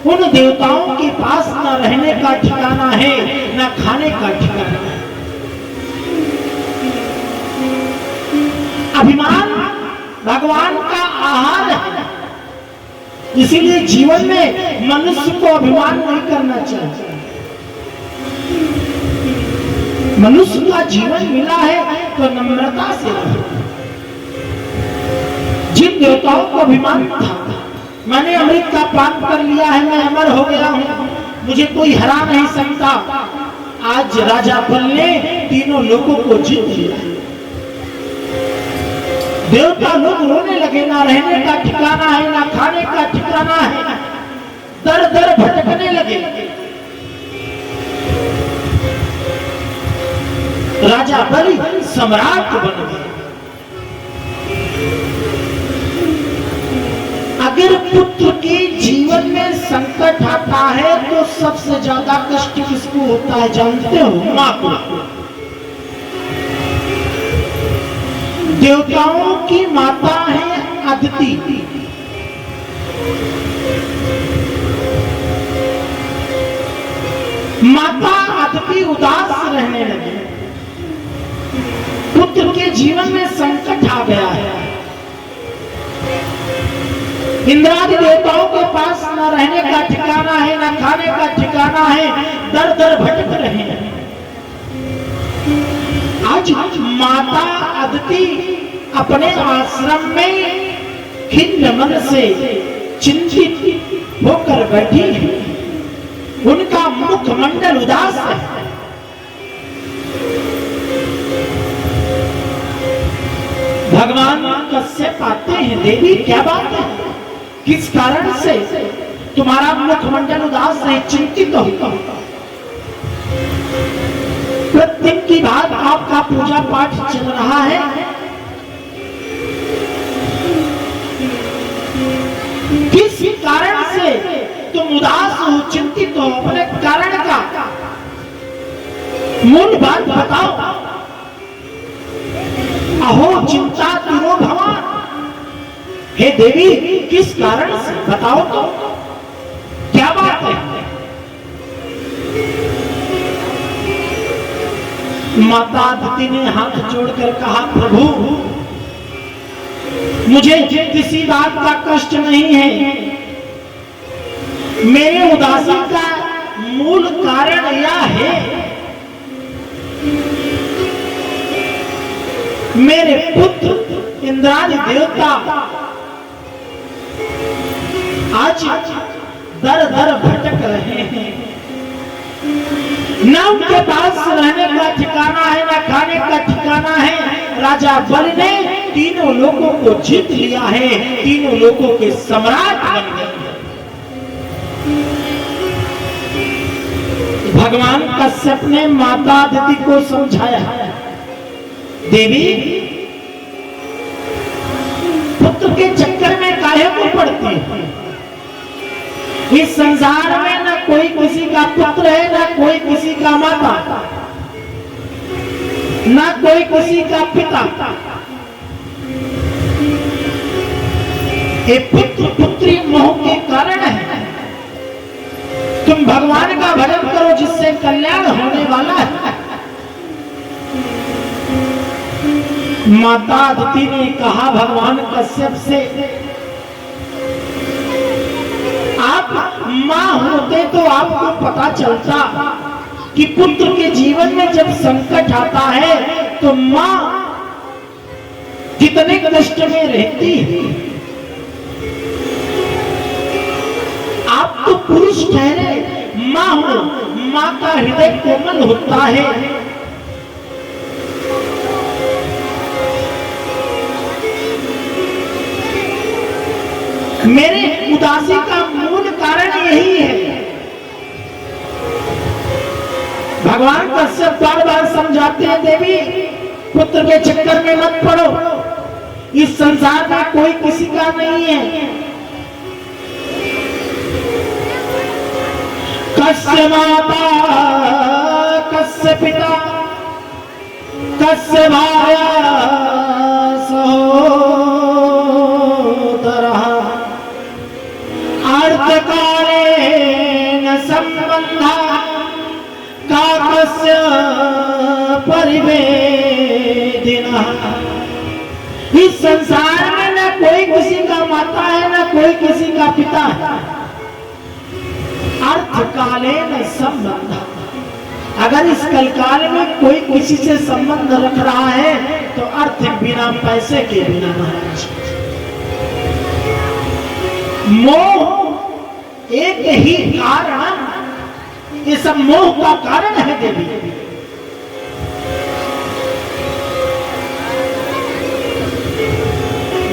उन देवताओं के पास न रहने का ठिकाना है, न खाने का ठिकाना है। अभिमान भगवान का आहार है, इसीलिए जीवन में मनुष्य को अभिमान नहीं करना चाहिए। मनुष्य का जीवन मिला है तो नम्रता से रहो। जिन देवताओं को अभिमान था, मैंने अमृत का पान कर लिया है, मैं अमर हो गया हूं, मुझे कोई हरा नहीं सकता, आज राजा बल ने तीनों लोगों को जीत लिया। देवता लोग रोने लगे, ना रहने का ठिकाना है, ना खाने का ठिकाना है, दर दर भटकने लगे। राजा बलि सम्राट बन गए। अगर पुत्र के जीवन में संकट आता है तो सबसे ज्यादा कष्ट किसको होता है जानते हो? मां को। देवताओं की माता है अदिति। माता अदिति उदास रहने लगी, पुत्र के जीवन में संकट आ गया है। इंद्रादि देवताओं के पास न रहने का ठिकाना है, न खाने का ठिकाना है, दर दर भटक रहे हैं। आज माता अदिति अपने आश्रम में खिन्न मन से चिंतित होकर बैठी है। उनका मुखमंडल उदास है। भगवान कश्यप आते हैं, देवी क्या बात है, किस कारण से तुम्हारा मुखमंडल उदास है, चिंतित हो? प्रतिदिन की बात आपका पूजा पाठ चल रहा है, किस कारण से तुम उदास हो, चिंतित हो? अपने कारण का मूल बात बताओ। अहो चिंता तिरो भवान, हे देवी किस कारण से बताओ तो, क्या बात है? माता अदिति ने हाथ जोड़कर कहा, प्रभु मुझे किसी बात का कष्ट नहीं है, मेरे उदासी का मूल कारण यह है, मेरे पुत्र इंद्रादि देवता आज दर दर भटक रहे हैं, न उनके पास रहने का ठिकाना है, न खाने का ठिकाना है। राजा बलि ने तीनों लोगों को जीत लिया है, तीनों लोगों के सम्राट बन गए। भगवान कश्यप ने माता अदिति को समझाया, देवी पुत्र के चक्कर में काहे को पड़ती है? इस संसार में न कोई किसी का पुत्र है, न कोई किसी का माता, न कोई किसी का पिता। ये पुत्र पुत्री मोह के कारण है। तुम भगवान का भजन करो जिससे कल्याण होने वाला है। माता अदिति ने कहा भगवान कश्यप से, आप मां होते तो आपको पता चलता कि पुत्र के जीवन में जब संकट आता है तो मां कितने कष्ट में रहती है। आप तो पुरुष ठहरे, मां हो, मां का हृदय कोमल होता है। मेरे उदासी का मूल कारण यही है। भगवान कश्यप बार बार समझाते हैं, देवी पुत्र के चक्कर में मत पड़ो, इस संसार में कोई किसी का नहीं है। कस्य माता कस्य पिता कस्य भाया सहोदरः अर्थकालेन संबंधः काकस्य परिवेदिनः। इस संसार में न कोई किसी का माता है, न कोई किसी का पिता है। अर्थकालेन संबंधः, अगर इस कलकाल में कोई किसी से संबंध रख रहा है तो अर्थ बिना पैसे के बिना महाराज। मोह एक ही कारण, ये सब मोह का कारण है देवी।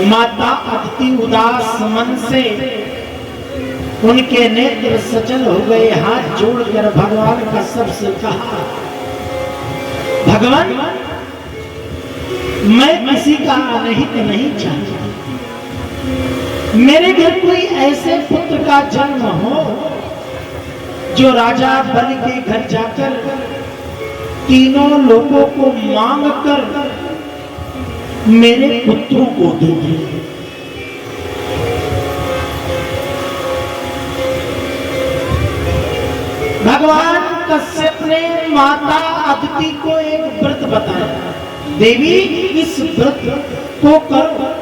माता अदिति उदास मन से, उनके नेत्र सचल हो गए। हाथ जोड़कर भगवान कश्यप से कहा, भगवान मैं किसी का अनहित नहीं चाहता, मेरे घर कोई ऐसे पुत्र का जन्म हो जो राजा बलि के घर जाकर तीनों लोगों को मांग कर मेरे पुत्रों को दे दे। भगवान कश्यप ने माता अदिति को एक व्रत बताया, देवी इस व्रत को करो,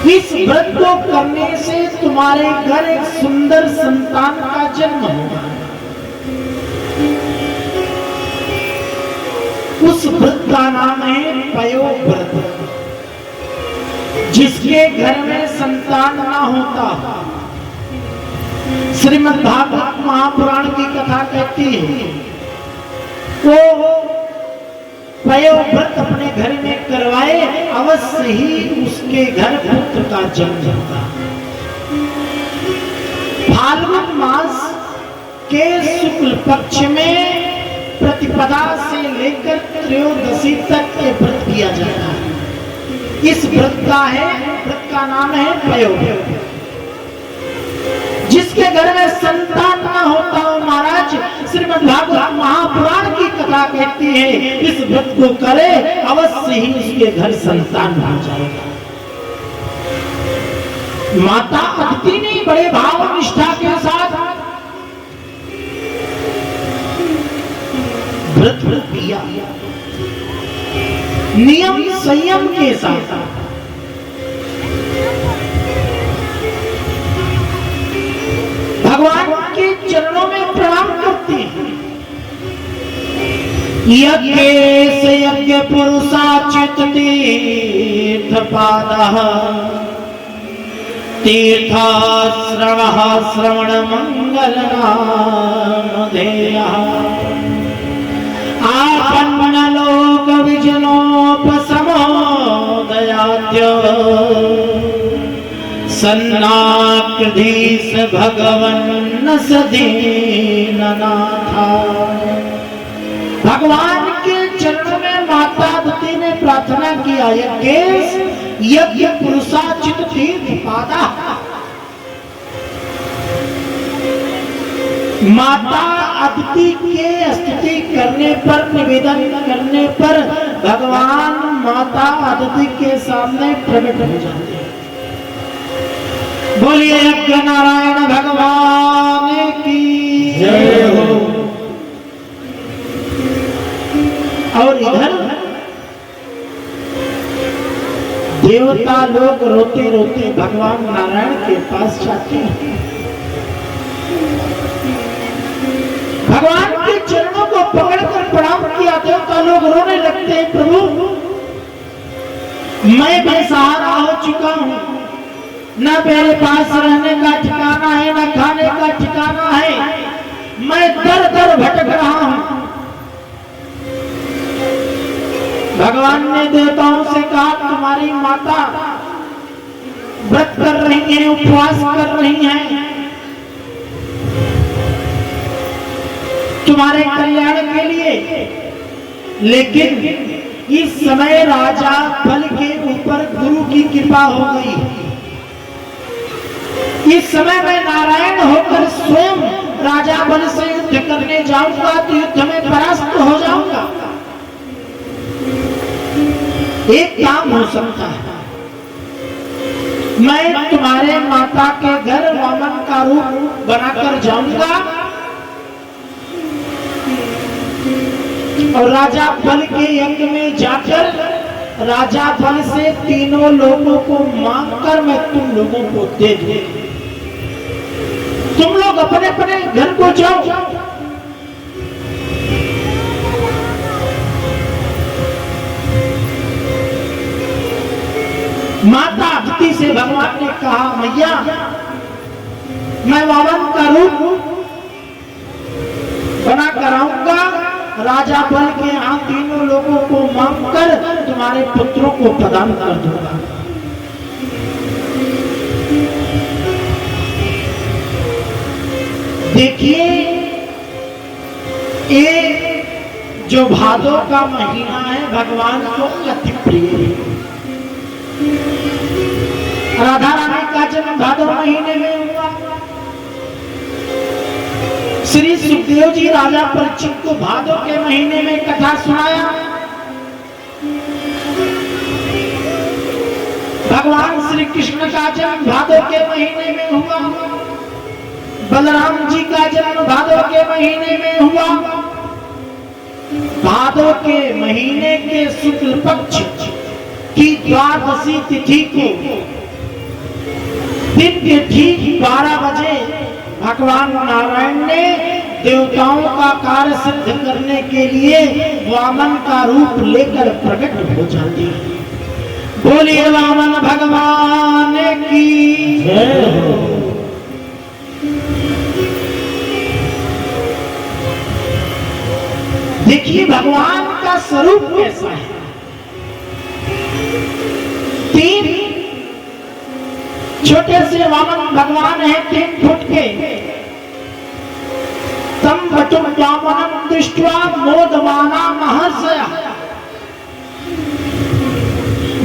इस व्रत को करने से तुम्हारे घर एक सुंदर संतान का जन्म होगा। उस व्रत का नाम है पयो व्रत। जिसके घर में संतान ना होता, श्रीमद् भागवत महापुराण की कथा कहती है, वो पयो व्रत अपने घर में करवाए, अवश्य ही उसके घर पुत्र का जन्म होगा। फाल्गुन मास के शुक्ल पक्ष में प्रतिपदा से लेकर त्रयोदशी तक ये व्रत किया जाता है। इस व्रत का नाम है पयो। जिसके घर में संतान न होता हो महाराज, श्रीमद् भागवत महापुराण की कथा कहती है, इस व्रत को करे अवश्य ही उसके घर संतान हो जाएगा। माता अदिति ने बड़े भाव निष्ठा के साथ व्रत किया, नियम संयम के साथ। भगवान के यज्ञेश यज्ञ पुरुषाचित तीर्थपादः तीर्थाश्रवः श्रवण मंगलनामधेयः आपन्नलोक विजनोपसमोदयाद्य सन्नाकृधीश भगवन् सदीननाथा। भगवान के चरणों में माता अदिति ने प्रार्थना किया, यज्ञेश यज्ञ पुरुषाचित तीर्थपादा। माता अदिति के स्तुति करने पर, निवेदन करने पर भगवान माता अदिति के सामने प्रकट हो जाते हैं। बोलिए यज्ञ नारायण भगवान की जय हो। और इधर देवता लोग रोते रोते भगवान नारायण के पास जाते हैं। भगवान के चरणों को पकड़कर प्रणाम किया। देवता लोग रोने लगते हैं, प्रभु मैं बेसहारा हो चुका हूं, न मेरे पास रहने का ठिकाना है, न खाने का ठिकाना है, मैं दर दर भटक रहा हूं। भगवान ने देवताओं से कहा, तुम्हारी माता व्रत कर रही है, उपवास कर रही हैं, तुम्हारे कल्याण के लिए। लेकिन इस समय राजा बल के ऊपर गुरु की कृपा हो गई। इस समय मैं नारायण होकर स्वयं राजा बल से युद्ध करने जाऊंगा तो युद्ध में परास्त हो जाऊंगा। एक काम हो सकता है, मैं तुम्हारे माता के घर वामन का रूप बनाकर जाऊंगा और राजा बल के यज्ञ में जाकर राजा बल से तीनों लोगों को मांगकर मैं तुम लोगों को दे दूं। तुम लोग अपने अपने घर को जाओ। माता अदिति से भगवान ने कहा, मैया मैं वामन का रूप बना कर आऊंगा, राजा बल के यहाँ तीनों लोगों को मांगकर तुम्हारे पुत्रों को प्रदान कर दूंगा। देखिए, ये जो भादो का महीना है भगवान को अति प्रिय है। राधा रानी का जन्म भादो महीने में हुआ। श्री सुखदेव जी राजा परीक्षित को भादो के महीने में कथा सुनाया। भगवान श्री कृष्ण का जन्म भादो के महीने में हुआ। बलराम जी का जन्म भादो के महीने में हुआ। भादो के महीने के शुक्ल पक्ष की द्वादशी तिथि को दिन के ठीक 12 बजे भगवान नारायण ने देवताओं का कार्य सिद्ध करने के लिए वामन का रूप लेकर प्रकट हो जाते हैं। बोलिए वामन भगवान की जय हो। देखिए भगवान का स्वरूप कैसा है। 3 छोटे से वामन भगवान है, 3 फुट के। तम वटुम वामनम दृष्ट्वा मोदमाना महर्षयः।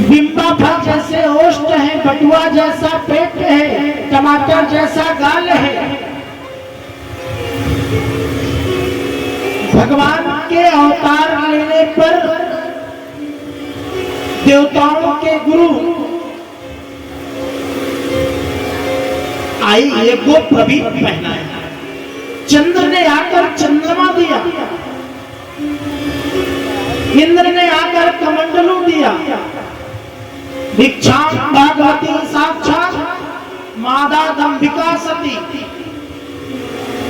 बिंबा फल जैसे ओष्ठ है, बटुआ जैसा पेट है, टमाटर जैसा गाल है। भगवान के अवतार लेने पर देवताओं के गुरु आई ये को प्रभीत पहनाया। चंद्र ने आकर चंद्रमा दिया, इंद्र ने आकर कमंडलू दिया। दीक्षां भागवती साक्षात मादा दंभिका सती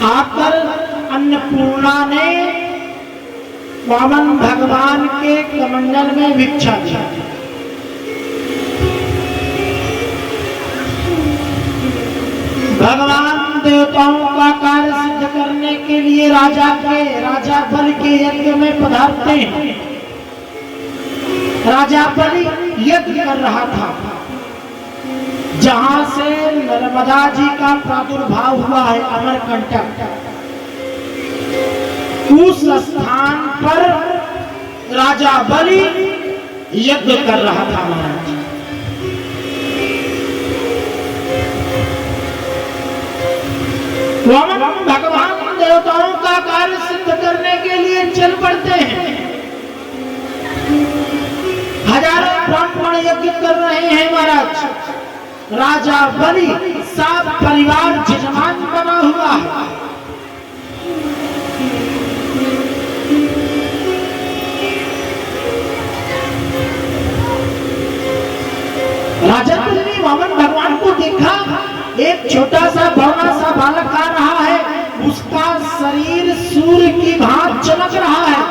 आकर अन्नपूर्णा ने वामन भगवान के कमंडल में भिक्षा दी। भगवान देवताओं का कार्य सिद्ध करने के लिए राजा बलि के यज्ञ में पधारते हैं। राजा बलि यज्ञ कर रहा था जहां से नर्मदा जी का प्रादुर्भाव हुआ है, अमरकंटक। उस स्थान पर राजा बलि यज्ञ कर रहा था महाराज। वामन भगवान देवताओं का कार्य सिद्ध करने के लिए चल पड़ते हैं। हजारों ब्राह्मण यज्ञ कर रहे हैं महाराज। राजा बलि सब परिवार जजमान बना हुआ है। राजा बलि ने वामन भगवान को देखा। एक छोटा सा बौना सा बालक आ रहा है, उसका शरीर सूर्य की भांति चमक रहा है।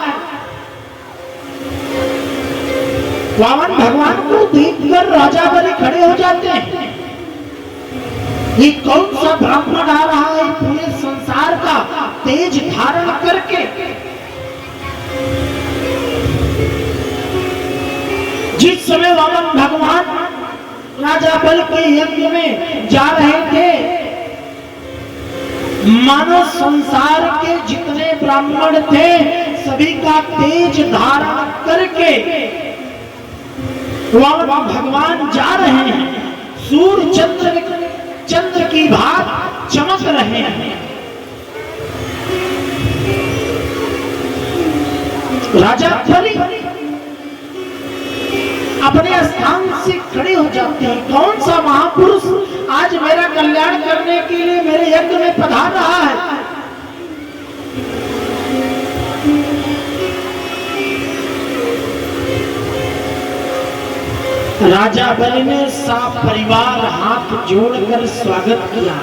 वामन भगवान को देखकर राजा बलि खड़े हो जाते हैं। ये कौन सा ब्राह्मण आ रहा है पूरे संसार का तेज धारण करके? जिस समय वामन भगवान राजा बलि के यज्ञ में जा रहे थे, मानो संसार के जितने ब्राह्मण थे सभी का तेज धारण करके वामन भगवान जा रहे हैं। सूर्य चंद्र की भांति चमक रहे हैं। राजा बलि अपने स्थान से खड़े हो जाते हैं। कौन सा महापुरुष आज मेरा कल्याण करने के लिए मेरे यज्ञ में पधार रहा है? राजा बलि ने सब परिवार हाथ जोड़कर स्वागत किया।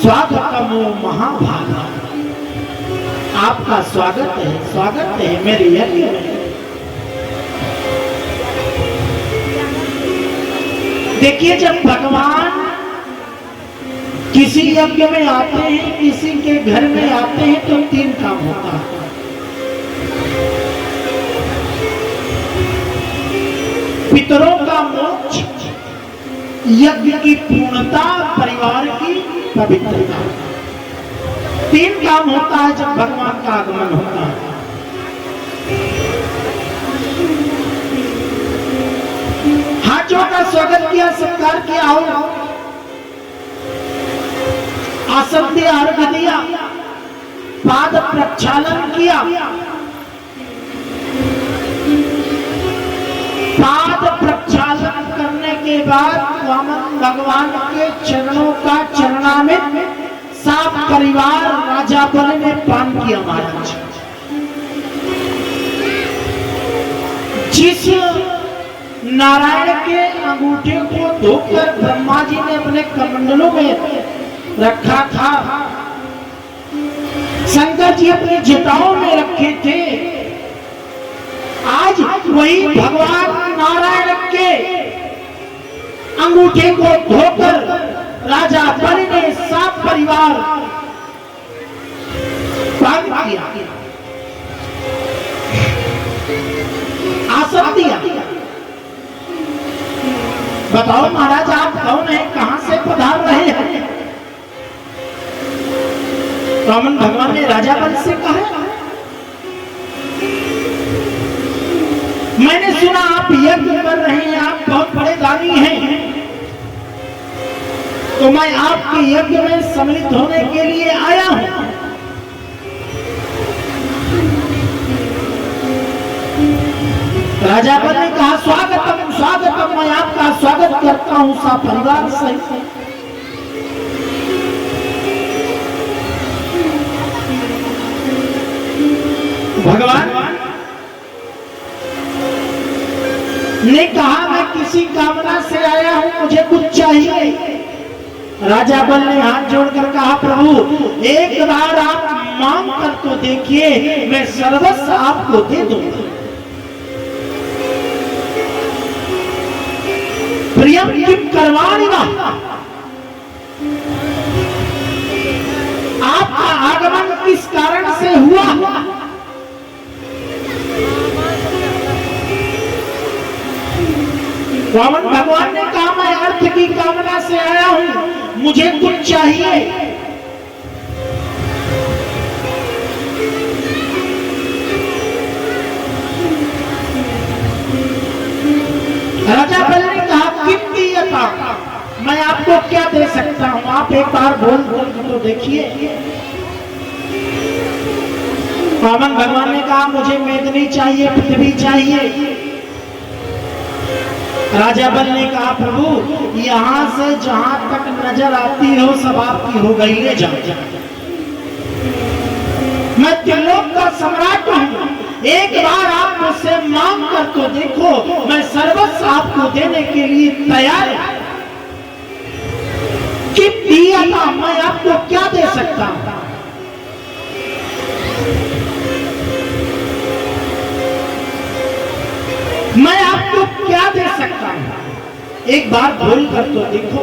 स्वागतम महाभागा, आपका स्वागत है मेरे यज्ञ में। देखिए, जब भगवान किसी यज्ञ में आते हैं, किसी के घर में आते हैं तो 3 काम होता है। पितरों का मोक्ष, यज्ञ की पूर्णता, परिवार की पवित्रता। 3 काम होता है जब भगवान का आगमन होता है। हाथों का स्वागत किया, सत्कार किया, हो आसन दिया, अर्घ्य दिया, पाद प्रक्षालन किया। पाद प्रक्षालन करने के बाद वामन भगवान के चरणों का चरणामृत सब परिवार राजा बलि ने पान किया महाराज। जिस नारायण के अंगूठे को धोकर ब्रह्मा जी ने अपने कमंडलों में रखा था, शंकर जी अपने जटाओं में रखे थे, आज वही भगवान नारायण के अंगूठे को धोकर राजा बलि ने सब परिवार पान किया, आसन दिया। बताओ महाराज, आप कौन है, कहां से पधार रहे हैं? वामन भगवान ने राजा बलि से कहा, मैंने सुना आप यज्ञ कर रहे हैं, आप बहुत बड़े दानी हैं, तो मैं आपके यज्ञ में सम्मिलित होने के लिए आया हूं। राजा बलि ने कहा, स्वागतम स्वागतम, मैं आपका स्वागत करता हूं सब परिवार सहित। भगवान ने कहा, मैं किसी कामना से आया हूं, मुझे कुछ चाहिए। राजा बलि ने हाथ जोड़कर कहा, प्रभु एक बार आप मांग कर तो देखिए, मैं सर्वस्व आपको दे दूंगा। प्रियम किम करवाणी ना, आपका आगमन किस कारण से हुआ? वामन भगवान ने कहा, मैं अर्थ की कामना से आया हूं, मुझे कुछ चाहिए। राजा बल ने कहा, किम दीयता, मैं आपको क्या दे सकता हूं? आप एक बार बोल तो देखिए। वामन भगवान ने कहा, मुझे मेदिनी चाहिए, पृथ्वी चाहिए। राजा बल ने कहा, प्रभु यहां से जहां तक नजर आती हो सब आपकी हो गई, ले जाओ। मैं त्रिलोक का सम्राट हूं, एक बार आप मुझसे मांग कर तो देखो, मैं सर्वस्व आपको देने के लिए तैयार हूं। कि दिया था, मैं आपको क्या दे सकता हूं? मैं आपको क्या दे सकता हूं? एक बार बोल कर तो देखो।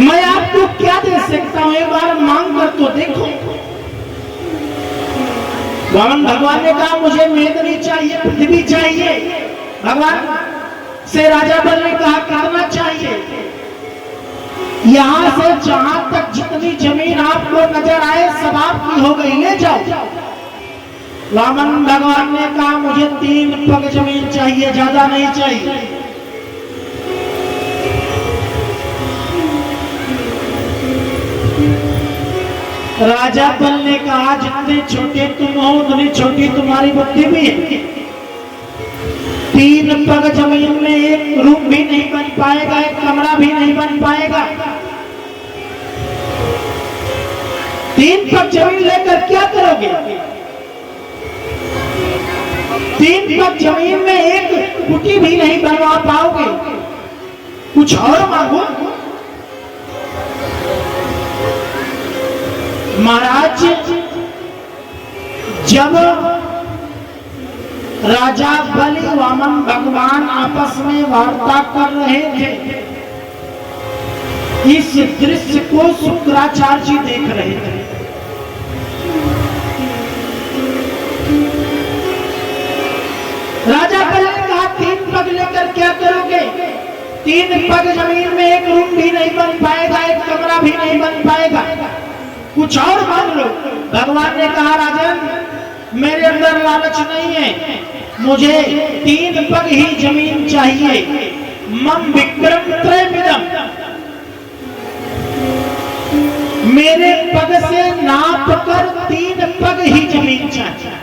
मैं आपको क्या दे सकता हूं? एक बार मांग कर तो देखो। वामन भगवान ने कहा, मुझे मेदिनी चाहिए, पृथ्वी चाहिए। भगवान से राजा बल ने कहा, करना चाहिए। यहां से जहां तक जितनी जमीन आपको नजर आए सब आपकी हो गई, ले जाओ। वामन भगवान ने कहा, मुझे 3 पग जमीन चाहिए, ज्यादा नहीं चाहिए। राजा बल ने कहा, जितने छोटे तुम हो उतनी छोटी तुम्हारी बुद्धि भी है। 3 पग जमीन में एक रूम भी नहीं बन पाएगा, एक कमरा भी नहीं बन पाएगा। 3 पग जमीन लेकर क्या करोगे? 3 पग जमीन में एक कुटी भी नहीं बनवा पाओगे, कुछ और मांगो। महाराज, जब राजा बलि वामन भगवान आपस में वार्ता कर रहे थे, इस दृश्य को शुक्राचार्य जी देख रहे थे। राजा बलि ने कहा, 3 पग लेकर क्या करोगे? 3 पग जमीन में एक रूम भी नहीं बन पाएगा, एक कमरा भी नहीं बन पाएगा, कुछ और मांग लो। भगवान ने कहा, राजन मेरे अंदर लालच नहीं है, मुझे 3 पग ही जमीन चाहिए। मम विक्रम त्रयमिदं, मेरे पग से नाप कर 3 पग ही जमीन चाहिए।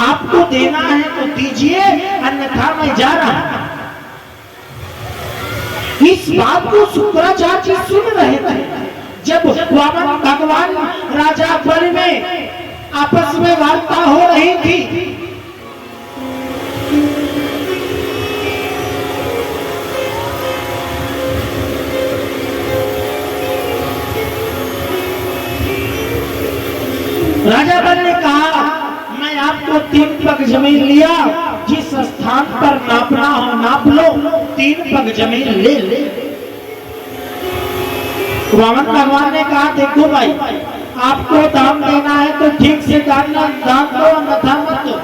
आपको देना है तो दीजिए, अन्यथा मैं जा रहा हूं। इस बात को शुक्राचार्य जी सुन रहे थे। जब वामन भगवान राजा बलि में आपस में वार्ता हो रही थी, राजा बलि ने कहा, मैं आपको 3 पग जमीन लिया, जिस स्थान पर नापना हो नाप लो, 3 पग जमीन ले ले। वामन भगवान ने कहा, देखो भाई, आपको दाम देना है तो ठीक से दाम दो, अन्यथा मत दो।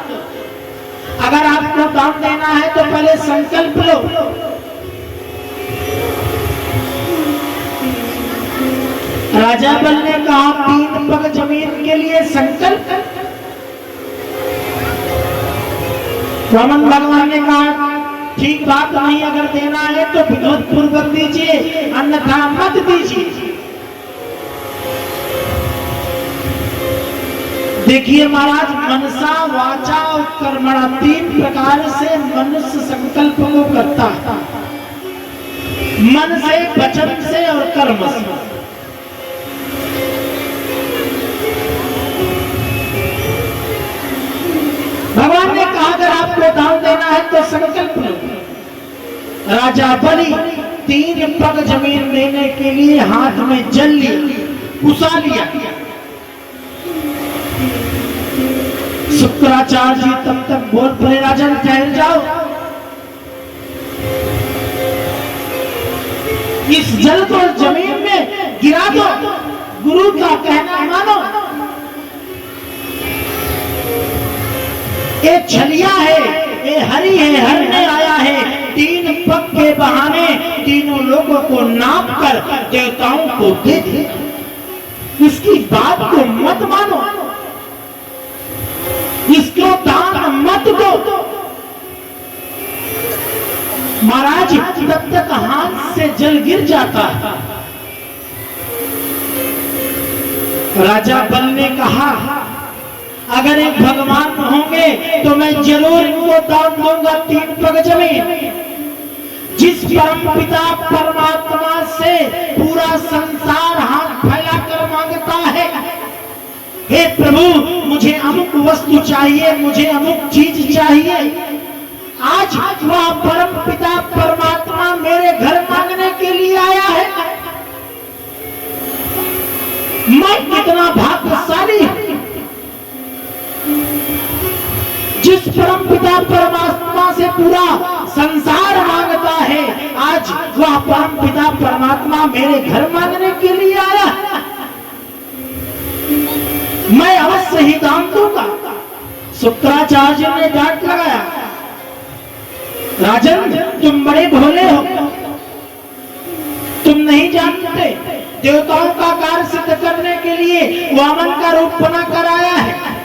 अगर आपको दाम देना है तो पहले संकल्प लो। राजा बल ने कहा, 3 पग जमीन के लिए संकल्प। वामन भगवान ने कहा, ठीक बात नहीं, अगर देना है तो विनोद पूर्वक दीजिए, अन्यथा मत दीजिए। देखिए महाराज, मनसा वाचा और कर्मणा 3 प्रकार से मनुष्य संकल्प को करता है, मन से, वचन से और कर्म से। भगवान ने कहा, अगर आप को दान देना है तो संकल्प लो। राजा बलि 3 पग जमीन देने के लिए हाथ में जल लिया, उसा लिया। शुक्राचार्य जी तब तक बोल पड़े, राजन ठहर जाओ, इस जल को जमीन में गिरा दो, गुरु का कहना मानो। ये छलिया है, ये हरि है, हरने आया है। 3 पग के बहाने तीनों लोगों को नाप कर देवताओं को दे दिया। इसकी बात को मत मानो, इसको दान मत दो। महाराज तब तक हाथ से जल गिर जाता है। राजा बल ने कहा, अगर एक भगवान होंगे तो मैं जरूर इनको दान दूंगा 3 पग जमीन। जिस परम पिता परमात्मा से पूरा संसार हाथ फैलाकर मांगता है, हे प्रभु मुझे अमुक वस्तु चाहिए, मुझे अमुक चीज चाहिए, आज वह परम पिता परमात्मा मेरे घर मांगने के लिए आया है। मैं कितना भाग्यशाली हूं। जिस परम पिता परमात्मा से पूरा संसार मांगता है, आज वह परम पिता परमात्मा मेरे घर मांगने के लिए आया है। मैं अवश्य ही दान दूंगा। शुक्राचार्य ने डांट लगाया, राजन तुम बड़े भोले हो, तुम नहीं जानते देवताओं का कार्य सिद्ध करने के लिए वामन का रूप बना कर आया है।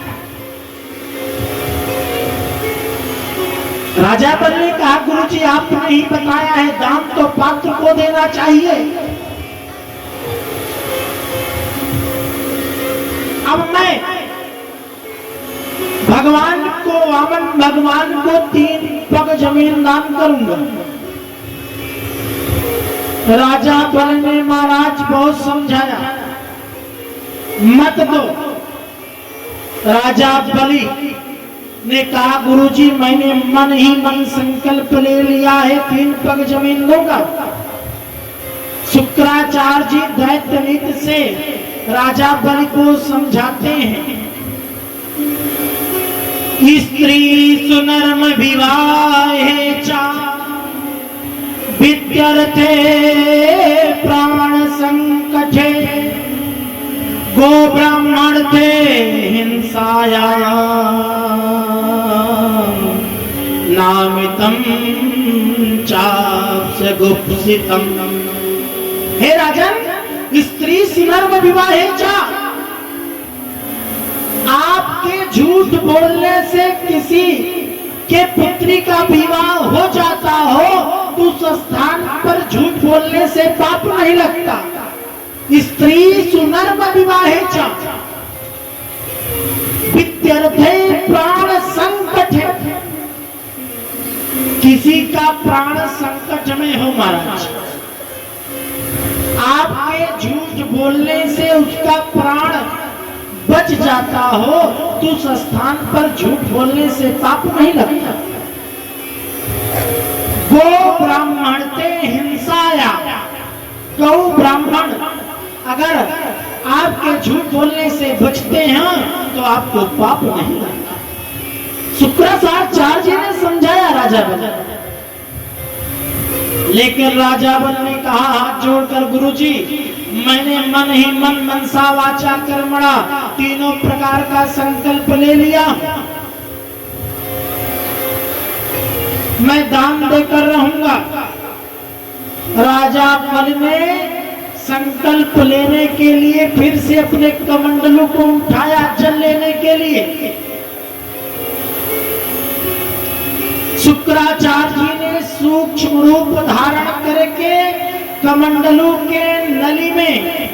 राजा बल ने कहा, गुरुजी आपने नहीं बताया है, दान तो पात्र को देना चाहिए। अब मैं भगवान को, वामन भगवान को 3 पग जमीन दान करूंगा। राजा बल ने महाराज बहुत समझाया, मत दो। राजा बलि ने कहा, गुरुजी मैंने मन ही मन संकल्प ले लिया है, 3 पग जमीन दूंगा। शुक्राचार्य जी दैत्य नीति से राजा बलि को समझाते हैं, स्त्री सुनर्म विवाहे चा विद्यर्थे प्राण संकटे गो ब्राह्मण थे हिंसाया नामितम चाप्स गुप्सितम। हे राजन, स्त्री सुनर्म विवाहे चा, आपके झूठ बोलने से किसी के पुत्री का विवाह हो जाता हो तो उस स्थान पर झूठ बोलने से पाप नहीं लगता। स्त्री सुनर्म विवाहे च विद्यर्थे प्राण संकट, किसी का प्राण संकट में हो महाराज, आपके झूठ बोलने से उसका प्राण बच जाता हो तो उस स्थान पर झूठ बोलने से पाप नहीं लगता। गो ब्राह्मण ते हिंसाया, गौ ब्राह्मण अगर आपके झूठ बोलने से बचते हैं तो आपको पाप नहीं लगता। शुक्राचार्य ने समझाया राजा बल, लेकिन राजा बल ने कहा हाथ जोड़कर, गुरुजी मैंने मन ही मन मनसा वाचा कर्मणा 3 प्रकार का संकल्प ले लिया, मैं दान देकर रहूंगा। राजा बल ने संकल्प लेने के लिए फिर से अपने कमंडलों को उठाया जल लेने के लिए। शुक्राचार्य जी ने सूक्ष्म रूप धारण करके कमंडलों के नली में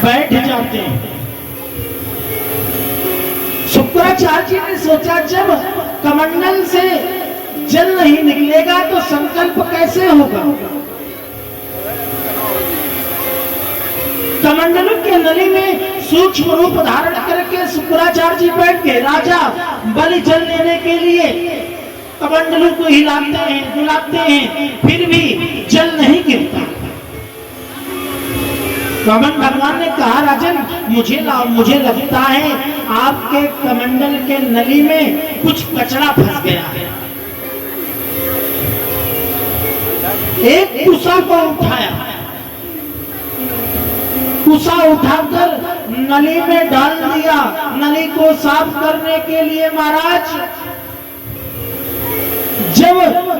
बैठ जाते हैं। शुक्राचार्य जी ने सोचा, जब कमंडल से जल नहीं निकलेगा तो संकल्प कैसे होगा। कमंडलों के नली में सूक्ष्म रूप धारण करके शुक्राचार्य जी बैठ के राजा बलि जल लेने के लिए कमंडलू को हिलाते हैं, डुलाते हैं, फिर भी जल नहीं गिरता। वामन भगवान ने कहा राजन मुझे लगता है आपके कमंडल के नली में कुछ कचरा फंस गया है। एक कुसा को उठाया, कुसा उठाकर नली में डाल दिया नली को साफ करने के लिए। महाराज जब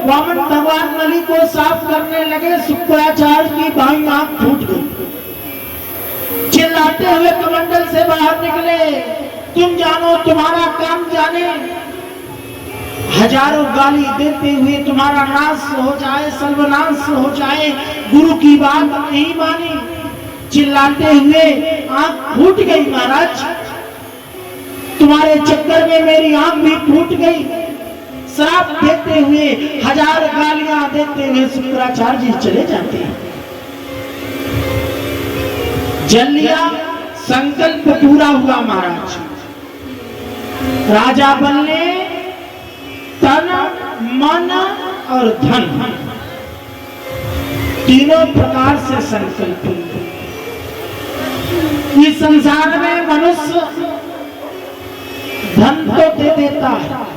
वामन भगवान नली को साफ करने लगे शुक्राचार्य की बाईं आंख फूट गई। चिल्लाते हुए कमंडल से बाहर निकले, तुम जानो तुम्हारा काम जाने। हजारों गाली देते हुए तुम्हारा नाश हो जाए, सर्वनाश हो जाए, गुरु की बात नहीं मानी। चिल्लाते हुए आंख फूट गई महाराज, तुम्हारे चक्कर में मेरी आंख भी फूट गई। श्राप देते हुए, हजार गालियां देते हुए शुक्राचार्य जी चले जाते हैं। जल लिया, संकल्प पूरा हुआ महाराज। राजा बनने तन मन और धन तीनों प्रकार से संकल्प। इस संसार में मनुष्य धन तो दे देता है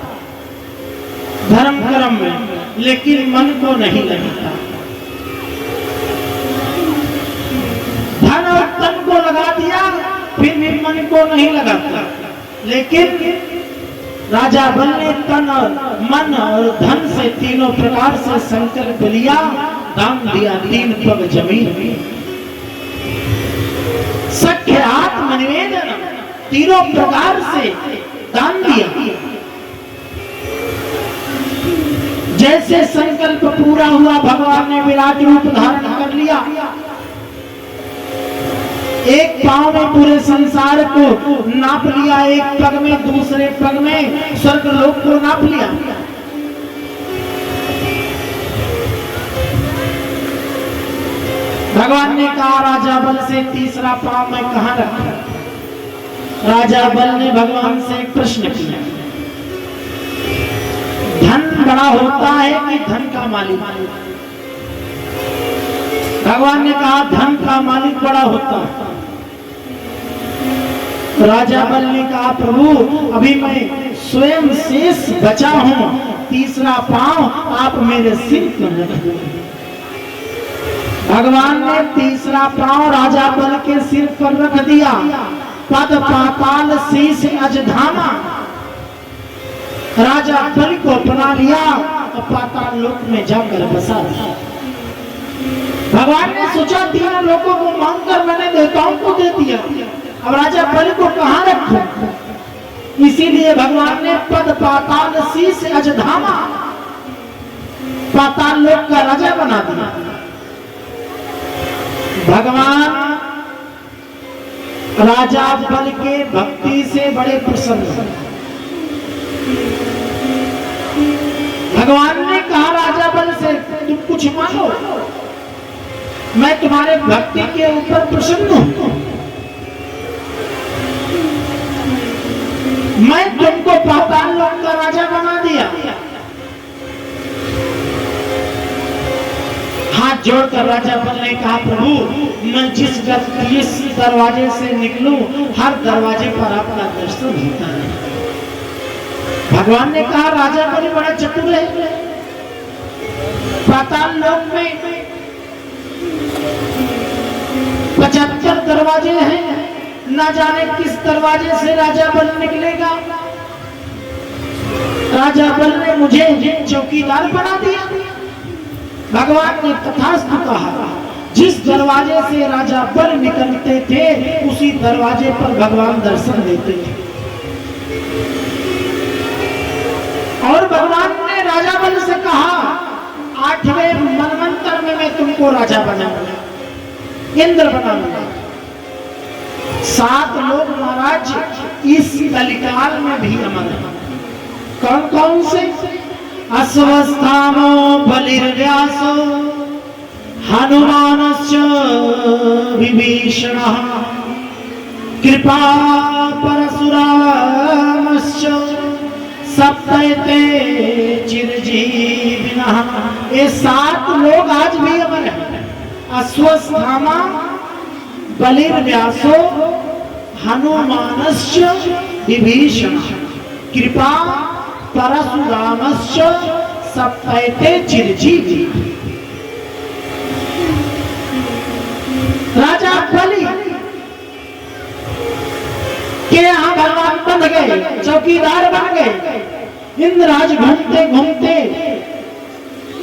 धर्म कर्म में, लेकिन मन को नहीं लगाता। धन और तन को लगा दिया, फिर भी मन को नहीं लगाता। लेकिन राजा बल ने तन और मन और धन से तीनों प्रकार से संकल्प लिया, दान दिया 3 पग जमीन। सख्य आत्म निवेदन तीनों प्रकार से दान दिया। जैसे संकल्प पूरा हुआ, भगवान ने विराट रूप धारण कर लिया। एक पांव में पूरे संसार को नाप लिया, एक पग में, दूसरे पग में स्वर्ग लोक को नाप लिया। भगवान ने कहा राजा बल से तीसरा पांव मैं कहां रखूं? राजा बल ने भगवान से एक प्रश्न किया, धन बड़ा होता है कि धन का मालिक? भगवान ने कहा धन का मालिक बड़ा होता है। राजा बल ने कहा प्रभु अभी मैं स्वयं शेष बचा हूं, तीसरा पांव आप मेरे सिर पर रखो। भगवान ने तीसरा पांव राजा बल के सिर पर रख दिया। पद पाताल शीश अजधामा, राजा बल को अपना लिया और पाताल लोक में जाकर बसा दिया। भगवान ने सोचा तीनों लोगों को मांगकर मैंने देवताओं को दे दिया, अब राजा बल को कहां रखूं? इसीलिए भगवान ने पद पाताल शीश अजधामा, पाताल लोक का राजा बना दिया। भगवान राजा बल के भक्ति से बड़े प्रसन्न। भगवान ने कहा राजा बल से तुम कुछ मांगो, मैं तुम्हारे भक्ति के ऊपर प्रसन्न हूं। मैं तुमको पाताल लोक का राजा बना दिया। हाथ जोड़कर राजा बल ने कहा प्रभु मैं जिस दरवाजे से निकलूं हर दरवाजे पर आपका दर्शन होता है। भगवान ने कहा राजा बल बड़ा चतुर है, पाताल लोक में 75 दरवाजे हैं, ना जाने किस दरवाजे से राजा बल निकलेगा। राजा बल ने मुझे चौकीदार बना दिया। भगवान ने तथास्तु कहा, जिस दरवाजे से राजा बल निकलते थे उसी दरवाजे पर भगवान दर्शन देते थे। और भगवान ने राजा बल से कहा 8वें मनवंतर में मैं तुमको राजा बनाऊंगा, इंद्र बनाऊंगा। 7 लोग महाराज इस कलिकाल में भी अमर है। कौन कौन से? अश्वस्थानो बलिर्व्यासो हनुमानश्च विभीषणः कृपा परशुरामश्च सप्तैते चिरजीविनः। ये 7 लोग आज भी अमर हैं। अश्वत्थामा, बलिर्व्यासो, हनुमानश्च विभीषण, कृपा परशुरामश्च सप्तैते चिरजीवी। राजा बलि के यहाँ भगवान बन गए, चौकीदार बन गए। इंद्रराज घूमते घूमते,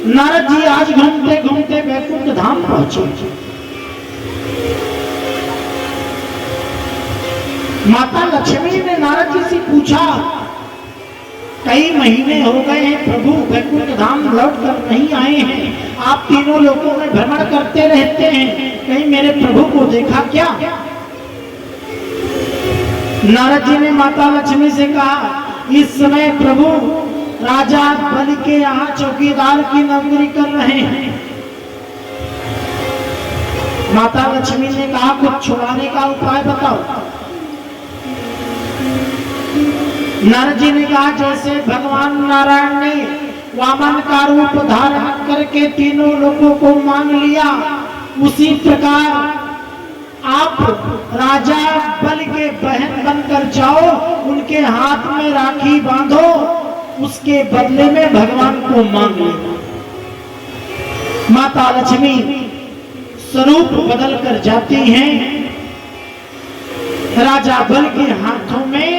नारद जी आज घूमते घूमते वैकुंठ धाम पहुंचे। माता लक्ष्मी ने नारद जी से पूछा, कई महीने हो गए हैं प्रभु, वैकुंठ धाम लौट कर नहीं आए हैं। आप तीनों लोगों में भ्रमण करते रहते हैं, कहीं मेरे प्रभु को देखा क्या? नारद जी ने माता लक्ष्मी से कहा, इस समय प्रभु राजा बलि के यहाँ चौकीदार की नौकरी कर रहे हैं। माता लक्ष्मी ने कहा, कुछ छुड़ाने का उपाय बताओ। नारद जी ने कहा, जैसे भगवान नारायण ने वामन का रूप धारण करके तीनों लोगों को मान लिया, उसी प्रकार आप राजा बलि के बहन बनकर जाओ, उनके हाथ में राखी बांधो, उसके बदले में भगवान को मांग लेना। माता लक्ष्मी स्वरूप बदल कर जाती हैं, राजा बलि के हाथों में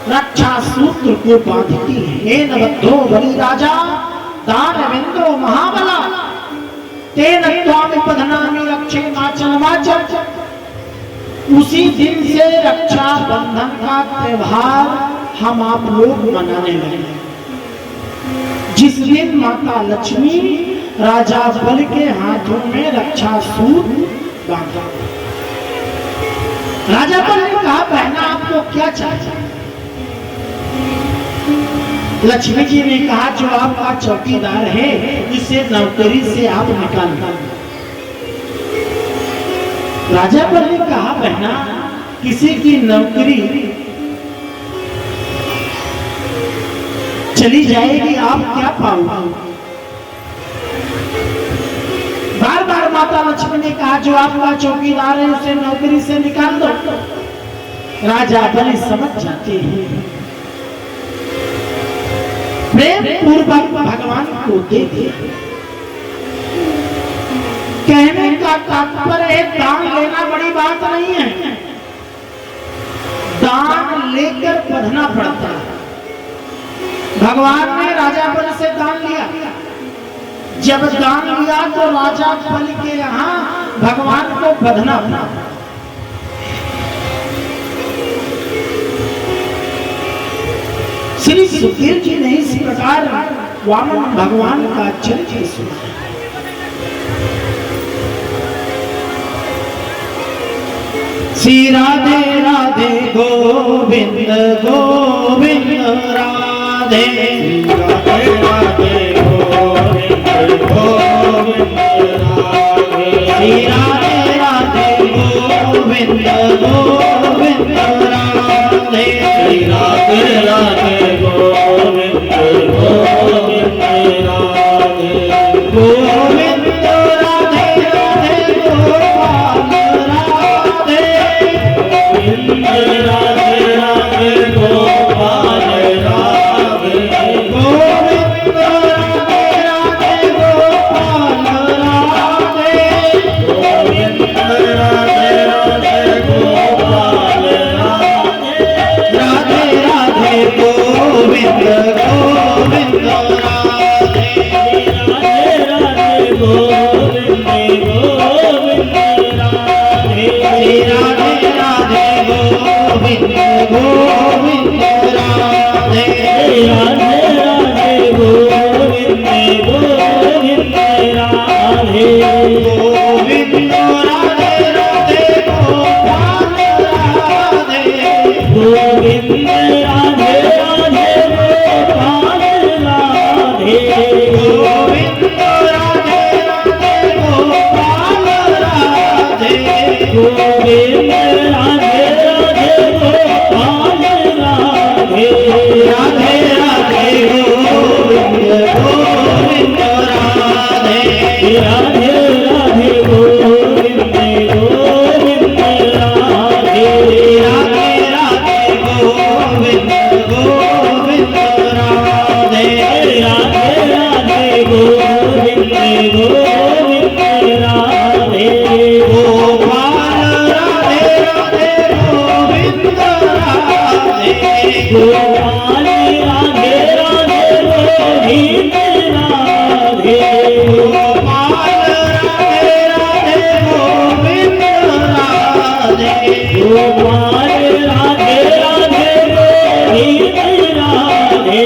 रक्षा सूत्र को बांधती है। हे नवद्धो बलि राजा दानवेंद्रो महाबला, तेन त्वामि पधनामि रक्षे माचल माचल। उसी दिन से रक्षा बंधन का त्योहार हम आप लोग मनाने लगे। जिस दिन माता लक्ष्मी राजा बलि के हाथों में रक्षा सूत्र बांधा। राजा बलि ने कहा, बहना आपको क्या चाहिए? लक्ष्मी जी ने कहा, जो आपका चौकीदार है इसे नौकरी से आप निकाल दो। राजा बलि ने कहा, बहना किसी की नौकरी चली जाएगी, आप क्या पाओगे? बार बार माता लक्ष्मी ने कहा, जो आपका चौकीदार है उसे नौकरी से निकाल दो। राजा बलि समझ जाते हैं, प्रेम पूर्वक भगवान को दे दिया। कहने का तात्पर्य है, दान लेना बड़ी बात नहीं है, दान लेकर बढ़ना पड़ता है। भगवान ने राजा बलि से दान लिया। जब दान लिया तो राजा बलि के यहाँ भगवान को बंधना पड़ा। श्री सुखदेव जी ने इस प्रकार वामन भगवान का चरित्र सुना। श्री राधे राधे गोविंद गोविंद राधे, राधे राधे गोविंद गोविंद राधे, श्री राधे राधे गोविंद गोविंद राधे, श्री राधे राधे गोविंद गोविंद राधे, गोविंद राधे राधे गोपाल राधे, गोविंद राधे राधे गोपाल राधे, गोविंद राधे राधे गोपाल राधे, गोविंद राधे राधे गोपाल राधे, राधे राधे गोविंद गोविंद राधे, राधे राधे गोविंद गोविंद राधे, राधे राधे गोविंद गोविंद राधे, राधे राधे गोविंद गोविंद राधे, गोविंद राधे राधे गोपाल राधे, गोविंद राधे राधे गोपाल राधे, गोविंद राधे राधे गोपाल राधे, गोविंद राधे गोविंद राधे गोपाल राधे राधे गोविंद राधे गोपाल राधे राधे गोविंद राधे गोपाल राधे राधे गोविंद राधे गोपाल राधे राधे गोविंद राधे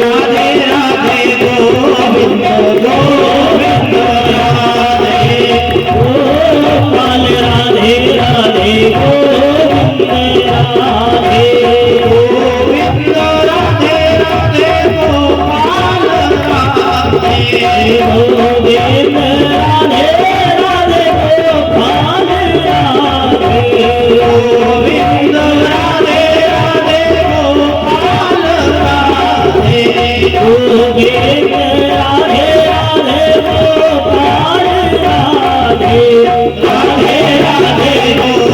राधे राधे गोविंद गोविंद राधे गोपाल राधे राधे गोविंद राधे गोविंद राधे राधे गोपाल राधे गोविंद राधे राधे गोपाल राधे गोविंद राधे राधे गोपाल राधे गोविंद राधे राधे गोपाल राधे राधे राधे गोविंद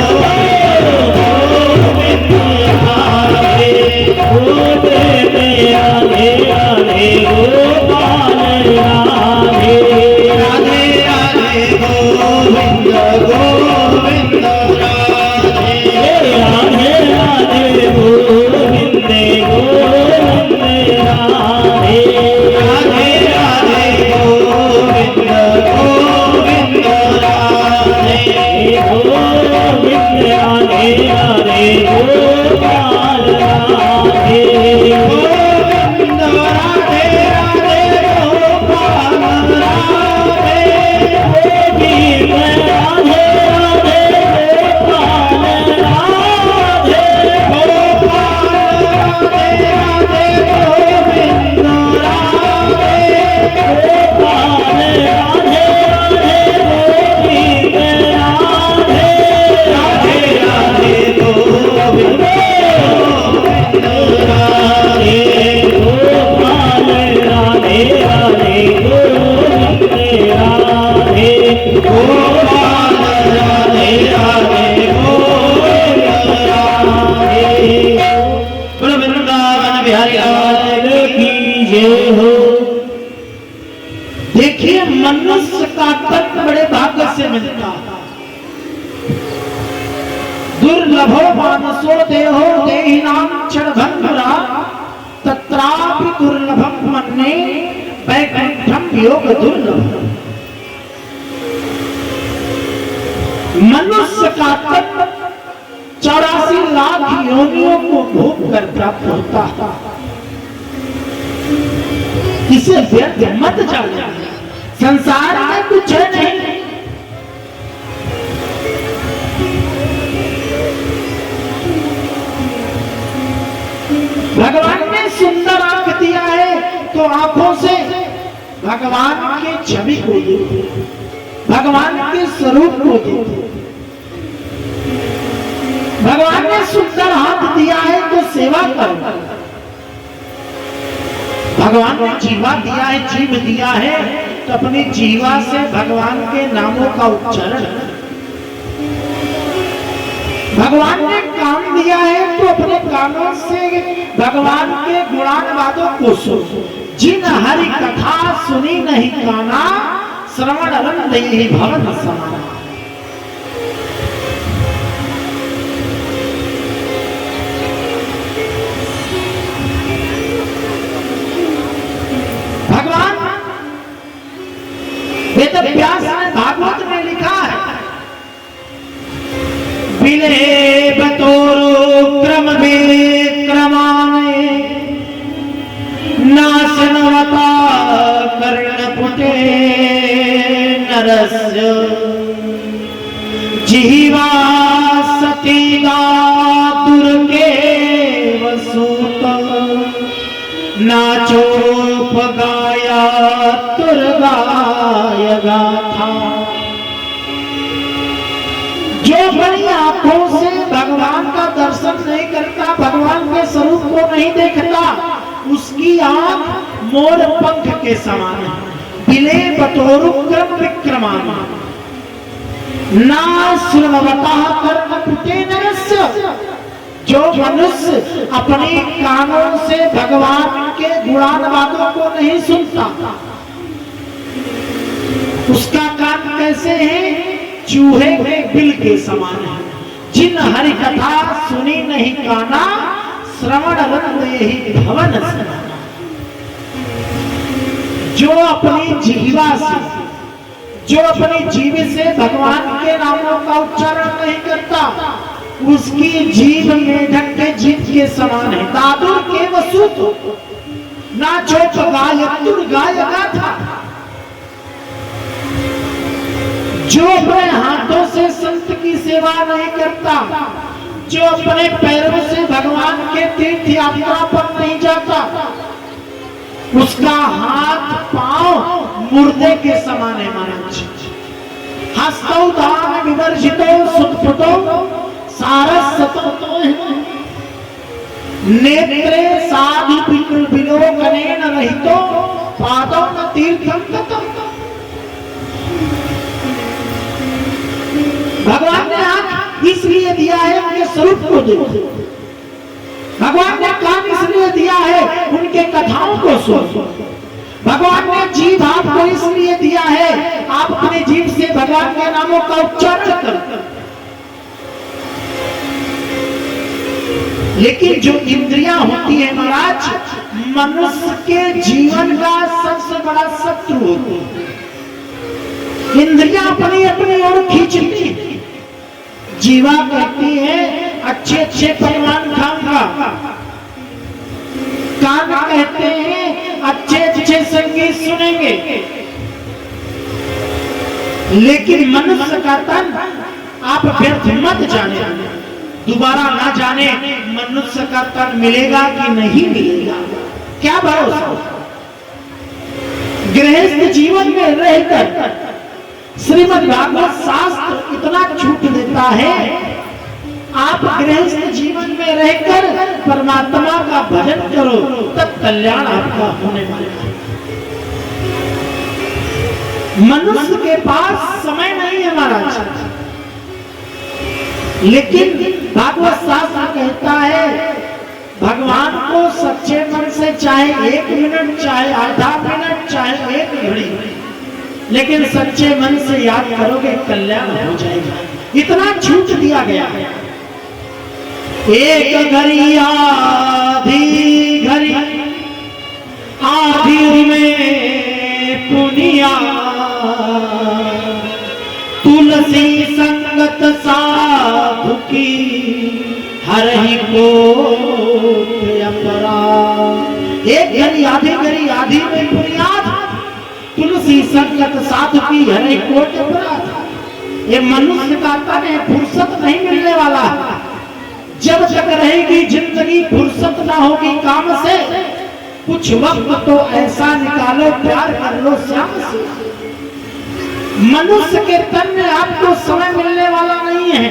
राधे गोविंद राधे राधे गोपाल राधे राधे राधे गोविंद गोविंद राधे राधे राधे गोविंद गोविंद राधे राधे राधे गोविंद गोविंद राधे गोविंद राधे राधे गोपाल राधे गोविंद राधे राधे गोपाल राधे गोविंद राधे राधे गोपाल राधे गोपाल राधे राधे गोविंद राधे गोपाल राधे राधे गोविंद राधे राधे राधे गोविंद गोविंद राधे गोपाल राधे राधे गोविंद राधे गोपाल राधे राधे गोविंद राधे बोलो वृंदावन बिहारी लाल की जय हो। देखिए मनुष्य का तन बड़े भाग्य से मिलता है। दुर्लभो मानसो देहो देहिनां क्षणभंगुरा तत्रापि दुर्लभम मन्ये वैकुंठम योग दुर्लभ। मनुष्य का तन 84 लाख योनियों को भोग कर प्राप्त होता है। इसे व्यर्थ मत जाना, संसार में कुछ है नहीं। भगवान ने सुंदर आंख दिया है तो आंखों से भगवान की छवि को देखो, भगवान के स्वरूप को देखो। भगवान ने सुंदर हाथ दिया है तो सेवा करो। भगवान ने जीवा दिया है, जीव दिया है तो अपनी जीवा से भगवान के नामों का उच्चारण। भगवान ने कान दिया है तो अपने कानों से भगवान के गुणानुवादों को सुनो। जिन हरि कथा सुनी नहीं काना श्रवण रंग ही भवन समाना। भगवान वेद व्यास ने भागवत में लिखा है विले बतोरो क्रम विक्रमाने नाशनवता कर्णपुटे नरस्य जीवा सतीदा दुर्गे वसूत नाचोपगाया तुर्गाय गाथा। जो अपनी आंखों से भगवान का दर्शन नहीं करता, भगवान के स्वरूप को नहीं देखता, उसकी आंख मोर पंख के समान है। बिले बतोरुक्रम विक्रमान ना श्रवता कर्णपुटे नरस्य। जो मनुष्य अपने कानों से भगवान के गुणानुवादों को नहीं सुनता, उसका कान कैसे है? चूहे के बिल के समान है। जिन हरि कथा सुनी नहीं काना, श्रवण रंग यही भवन सना। जो अपनी जीवा से, जो अपनी जीव से भगवान के नामों का उच्चारण नहीं करता, उसकी जीव मेढक के जीव के समान है। दादुर के वसुत ना चोप गायतुर गाय गाथा। जो अपने हाथों से संत की सेवा नहीं करता, जो अपने पैरों से भगवान के तीर्थ यात्रा पर नहीं जाता, उसका हाथ पांव मुर्दे के समान है महाराज। हस्तौ दान विवर्जितो सुतपुतो सारस्वतो नेत्रे साधु विलोकनेन रहितो पादौ न तीर्थं गतम्। भगवान ने हाथ इसलिए दिया है उनके स्वरूप को देखो। भगवान ने कान इसलिए दिया है उनके कथाओं को सुनो। भगवान ने जीभ आपको इसलिए दिया है आप अपने जीभ से भगवान के नामों का उच्चारण करो। लेकिन जो इंद्रियां होती है महाराज, मनुष्य के जीवन का सबसे बड़ा शत्रु होती है। इंद्रियां अपनी अपनी ओर खींचती है। जीवा कहती है अच्छे अच्छे पकवान खाऊंगा, कान कहते हैं अच्छे अच्छे संगीत सुनेंगे, लेकिन मनुष्य का तन आप व्यर्थ मत जाने, दोबारा ना जाने मनुष्य का तन मिलेगा कि नहीं मिलेगा, क्या भरोसा। गृहस्थ जीवन में रहकर श्रीमद् भागवत शास्त्र इतना छूट देता है, आप गृहस्थ जीवन में रहकर परमात्मा का भजन करो, तब कल्याण आपका होने वाला है। मनुष्य के पास समय नहीं है महाराज, लेकिन भागवत शास्त्र कहता है भगवान को सच्चे मन से चाहे 1 मिनट, चाहे आधा मिनट, चाहे 1 घड़ी, लेकिन सच्चे मन से याद करोगे कल्याण हो जाएगा। इतना छूट दिया गया है। एक घड़ी आधी घड़ी, आधी में पुनिया, तुलसी संगत साधु की हरहि कोट अपराध। एक घड़ी आधी घड़ी, आधी में पुनियाद, तुलसी संगत साधु की हरहि कोट अपराध। ये मनुष्य का तन है, फुर्सत नहीं मिलने वाला। जब तक रहेगी जिंदगी फुर्सत ना होगी काम से, कुछ वक्त तो ऐसा निकालो प्यार कर लो श्याम से। मनुष्य के तन में आपको समय मिलने वाला नहीं है,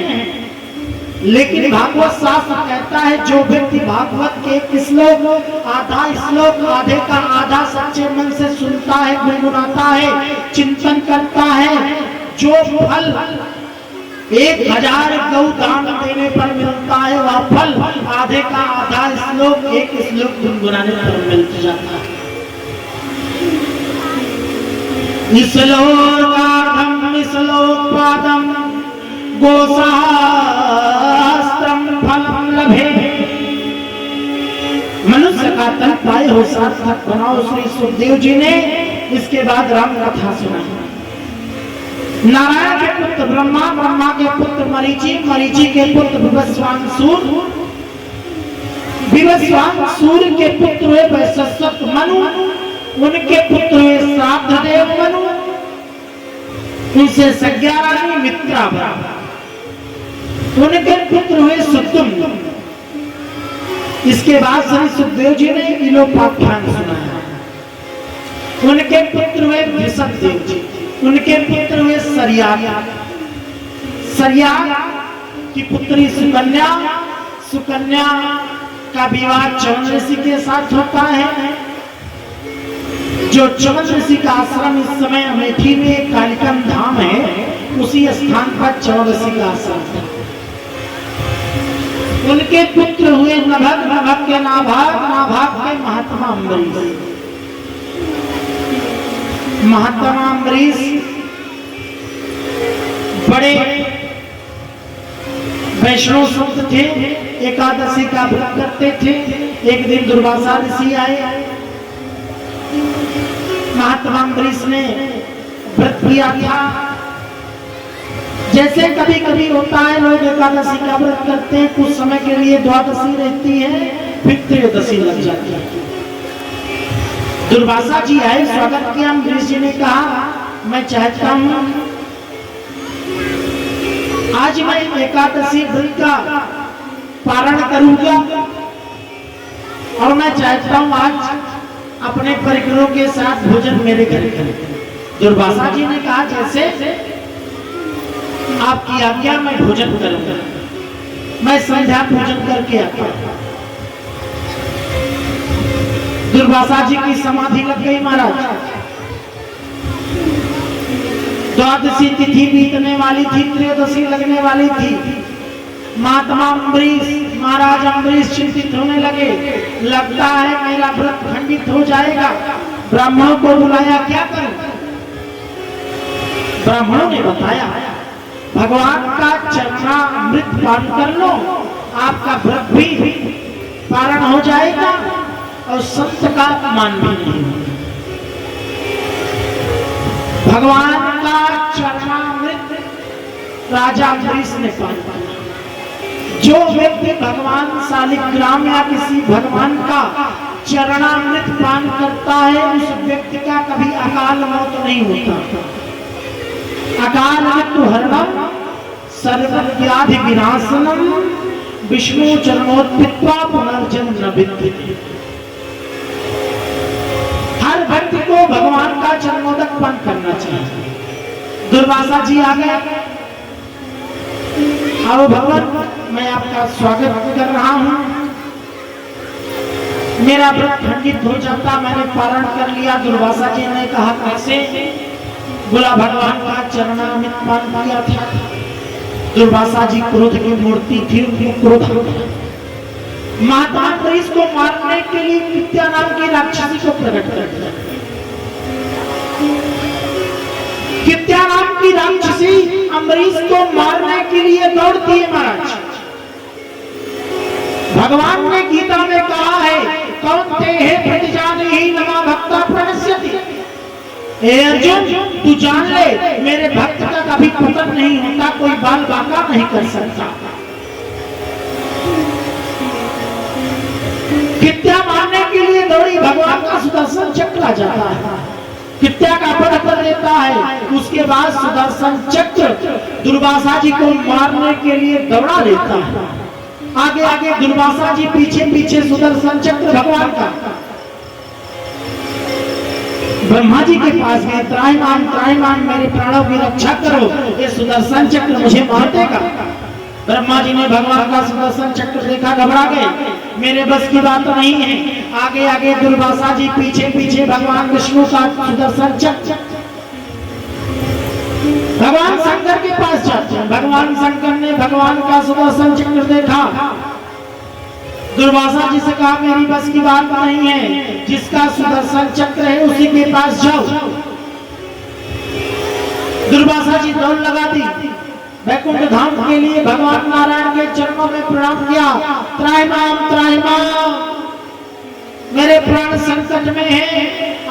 लेकिन भागवत शास्त्र कहता है जो व्यक्ति भागवत के एक श्लोक, आधा श्लोक, आधे का आधा सच्चे मन से सुनता है, गुनगुनाता है, चिंतन करता है, जो फल 1000 गौ दान देने पर मिलता है, वह फल आधे का आधा श्लोक, एक श्लोक गुनगुनाने पर मिल जाता है। श्लोकार्धम श्लोकपादम गोसहस्त्रम फलम लभे। मनुष्य का तन पाए हो सार्थक बनाओ। श्री सुखदेव जी ने इसके बाद राम कथा सुनाई। नारायण के पुत्र ब्रह्मा, ब्रह्मा के पुत्र मरीचि, मरीचि के पुत्र विवस्वांसूर, विवस्वांसूर के पुत्र हुए वैशस्वत मनु, उनके पुत्र हुए श्राद्धदेव मनु, उनसे संज्ञा रानी मित्रा, उनके पुत्र हुए सुतुम। इसके बाद श्री सुखदेव जी ने इलोपाख्यान सुनाया। उनके पुत्र हुए वृषभदेव जी, उनके पुत्र हुए सरियाग, सरियाग की पुत्री सुकन्या, सुकन्या का विवाह चवन ऋषि के साथ होता है। जो चवन ऋषि का आश्रम इस समय अमेठी में कालिकम धाम है, उसी स्थान पर चवन ऋषि का आश्रम है। उनके पुत्र हुए नभग, नभग के नाभाग, नाभाग के महात्मा अम्बरीश, महात्मा अम्बरीश वैष्णव संत थे, एकादशी का व्रत करते थे। एक दिन दुर्वासा ऋषि आए, महात्मा अम्बरीश ने व्रत किया था। जैसे कभी कभी होता है, लोग एकादशी का व्रत करते हैं, कुछ समय के लिए द्वादशी रहती है, फिर त्रयोदशी लग जाती है। दुर्वासा जी आए, स्वागत किया। अम्बरीश जी ने कहा, मैं चाहता हूं आज मैं एकादशी व्रत का पारण करूंगा और मैं चाहता हूं आज अपने परिकरों के साथ भोजन मेरे घर करें। दुर्वासा जी ने कहा, जैसे आपकी आज्ञा, मैं भोजन करूंगा। मैं संध्या पूजन करके आता हूं। दुर्वासा जी की समाधि लग गई महाराज। द्वादशी तिथि बीतने वाली थी, त्रयोदशी लगने वाली थी। महात्मा अम्बरीश, महाराज अम्बरीश चिंतित होने लगे। लगता है मेरा व्रत खंडित हो जाएगा। ब्राह्मणों को बुलाया, क्या करूं? ब्राह्मणों ने बताया, भगवान का चरणामृत पान कर लो, आपका व्रत भी पारण हो जाएगा और संत का अपमान भी नहीं होगा। भगवान का चरणामृत राजा अम्बरीश ने पान किया। जो व्यक्ति भगवान शालिग्राम या किसी भगवान का चरणामृत पान करता है, उस व्यक्ति का कभी अकाल मौत नहीं होता। अकाल मृत्यु हरणम सर्वव्याधि विनाशनम विष्णु चरणोत्पीत्वा पुनर्जन्म विद्यते। हर व्यक्ति को भगवान का चरणोदक पान करना चाहिए। दुर्वासा जी आ गए। आओ भगवान, मैं आपका स्वागत कर रहा हूं। मेरा व्रत खंडित हो जाता, मैंने पारण कर लिया। दुर्वासा जी ने कहा, कैसे? बोला, भगवान का चरणामृत पान किया था। दुर्वासा जी क्रोध की मूर्ति थी, उनको क्रोध हो गया। महात्मा अम्बरीश को मारने के लिए कित्या नाम की राक्षसी को प्रकट कर दिया। कित्या नाम की राक्षसी अम्बरीश को मारने के लिए दौड़ती है महाराज। भगवान ने गीता में कहा है, कौन्तेय प्रतिजानीहि नमा भक्ता प्रणश्यति। हे अर्जुन, तू जान ले, मेरे भक्त का कभी पतन नहीं होता, कोई बाल बांका नहीं कर सकता। कित्या मारने के लिए दौड़ी, भगवान का सुदर्शन चक्र आ जाता है, कित्या का वध कर देता है। उसके बाद सुदर्शन चक्र दुर्वासा जी को मारने के लिए दौड़ा लेता है। आगे आगे दुर्वासा जी, पीछे पीछे सुदर्शन चक्र भगवान का। ब्रह्मा जी के पास गए, त्राहिमाम मेरे प्राणों की रक्षा करो, ये सुदर्शन चक्र मुझे मार देगा। ब्रह्मा जी ने भगवान का सुदर्शन चक्र देखा, घबरा गए, मेरे बस की बात नहीं है। आगे आगे दुर्वासा जी, पीछे पीछे भगवान विष्णु का सुदर्शन चक्र। भगवान शंकर के पास जाते हैं। भगवान शंकर ने भगवान का सुदर्शन चक्र देखा। दुर्वासा जी से कहा, मेरी बस की बात नहीं है, जिसका सुदर्शन चक्र है उसी के पास जाओ। दुर्वासा जी दौड़ लगा दी। वैकुंठ धाम के लिए भगवान नारायण के चरणों में प्रणाम किया। त्राहिमाम, मेरे प्राण संकट में है,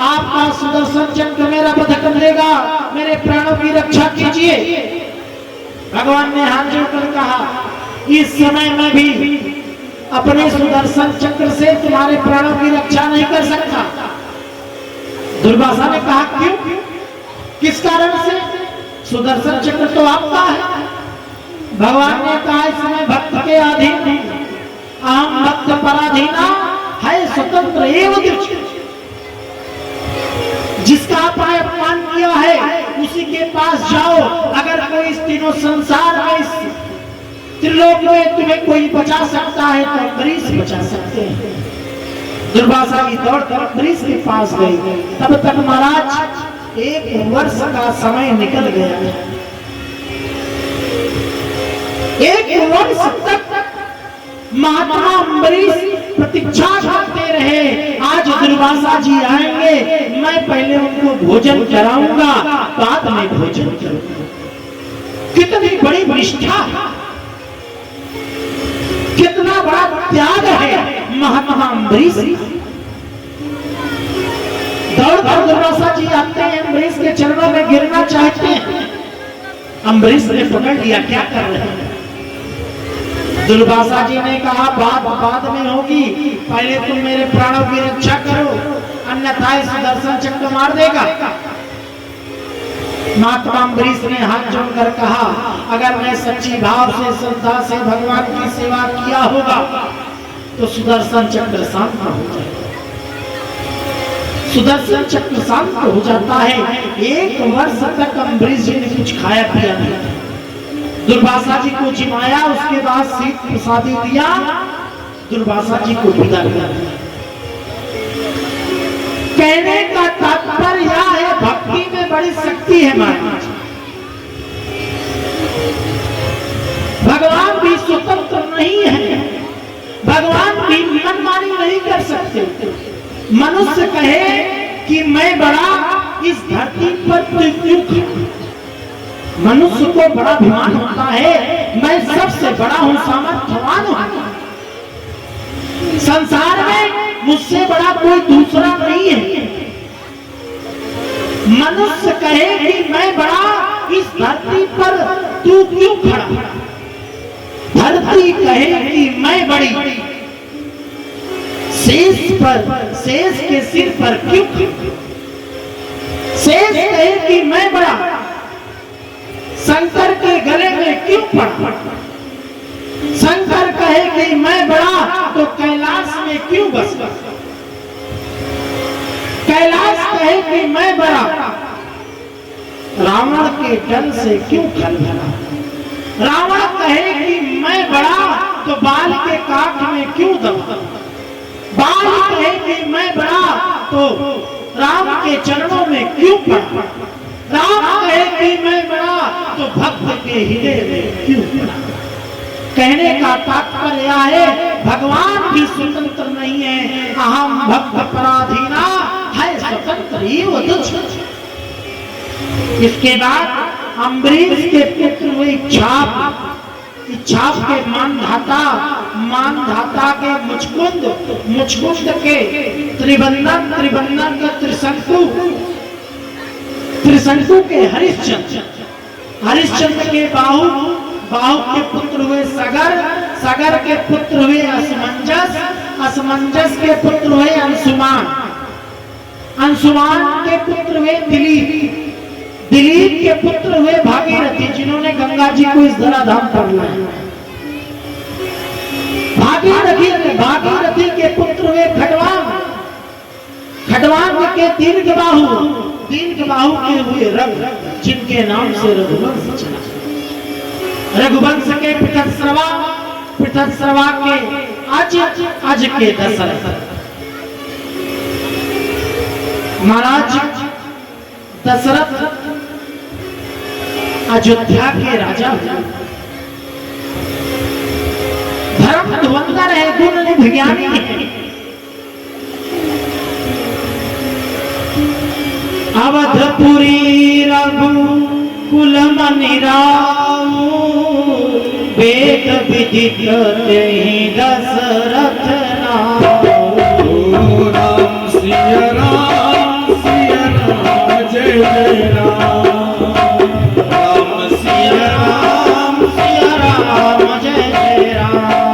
आपका सुदर्शन चक्र मेरा वध कर देगा, मेरे प्राणों की रक्षा कीजिए। भगवान ने हाथ जोड़कर कहा, इस समय में भी अपने सुदर्शन चक्र से तुम्हारे प्राणों की रक्षा नहीं कर सकता। दुर्वासा ने कहा, क्यों? किस कारण से? सुदर्शन चक्र तो आपका है। भगवान ने कहा, इसमें भक्त के अधीन, अहम भक्त पराधीना है, स्वतंत्र एवं दृष्टि। जिसका आपने अपमान किया है उसी के पास जाओ। अगर कोई इस तीनों संसार में, इस त्रिलोक में तुम्हें कोई बचा सकता है तो अम्बरीश बचा सकते हैं। दुर्वासा की दौड़ कर अम्बरीश के पास गई। तब तक महाराज 1 वर्ष का समय निकल गया। 1 वर्ष तक महात्मा अम्बरीश प्रतीक्षा करते रहे, आज दुर्वासा जी आएंगे, मैं पहले उनको भोजन कराऊंगा, बाद में भोजन करूंगा। कितनी बड़ी निष्ठा! कितना बड़ा त्याग है महात्मा अम्बरीश। दौड़ कर दुर्वासा जी आते हैं, अम्बरीश के चरणों में गिरना चाहते हैं। अम्बरीश ने पकड़ लिया, क्या कर रहे हैं? दुर्वासा जी ने कहा बात बाद में होगी, पहले तुम मेरे प्राणों की रक्षा करो, अन्यथा इस सुदर्शन चक्र मार देगा। महात्मा अम्बरीश ने हाथ जोड़कर कहा, अगर मैं सच्ची भाव से श्रद्धा से भगवान की सेवा किया होगा तो सुदर्शन चक्र शांत हो जाएगा। सुदर्शन चक्र शांत हो जाता है। 1 वर्ष तक अम्बरीश जी ने कुछ खाया पिया नहीं। दुर्वासा जी को जिमाया, उसके बाद शीत प्रसादी दिया, दुर्वासा जी को विदा कर दिया। कहने का तात्पर्य यह है, भक्ति में बड़ी शक्ति है महाराज। भगवान भी स्वतंत्र नहीं है, भगवान भी मनमानी नहीं कर सकते। मनुष्य कहे कि मैं बड़ा इस धरती पर क्यों खड़ा, मनुष्य को बड़ा अभिमान होता है, मैं सबसे बड़ा हूं, सामर्थ्यवान हूं, संसार में मुझसे बड़ा कोई दूसरा नहीं है। मनुष्य कहे कि मैं बड़ा इस धरती पर तू क्यों खड़ा, धरती कहे कि मैं बड़ी शेष पर, शेष के सिर पर क्यों, शेष कहे कि मैं बड़ा शंकर के गले में क्यों पड़ा, शंकर कहे कि मैं बड़ा तो कैलाश में क्यों बस, कैलाश कहे कि मैं बड़ा रावण के डर से क्यों खलबला, रावण कहे कि मैं बड़ा तो बाल के काट में क्यों दबा, बाल कहे कि मैं बड़ा तो राम के चरणों में क्यों पड़ा, राम कहे कि मैं बड़ा तो भक्त के हृदय में क्यों पड़ा। कहने का तात्पर्य यह है, भगवान भी स्वतंत्र नहीं है, अहम भक्त पराधीना है स्वतंत्र ही वो तुच्छ। इसके बाद अम्बरीश के पुत्र हुए इच्छाप के मानधाता के मुचकुंद के त्रिबंधन के त्रिशंकु के हरिश्चंद्र के बाहु के पुत्र हुए सगर के पुत्र हुए असमंजस के पुत्र हुए अंशुमान के पुत्र हुए दिलीप के पुत्र हुए भागीरथी, जिन्होंने गंगा जी को इस धराधाम पर लाया। भागीरथी के पुत्र हुए खडवांग के दीर्घ बाहु के हुए रघु, जिनके नाम से रघुवंश चला। रघुवंश के पृथ्सरवा के अज के दशरथ। महाराज दशरथ अयोध्या के राजा हुए, धर्म धुरंधर है, गुण निधि ज्ञानी है। अवधपुरी रघुकुल मनि राम, वेद विदित तेहि दशरथ नाम। राम सिया राम जय जय राम, राम सिया राम जय जय राम।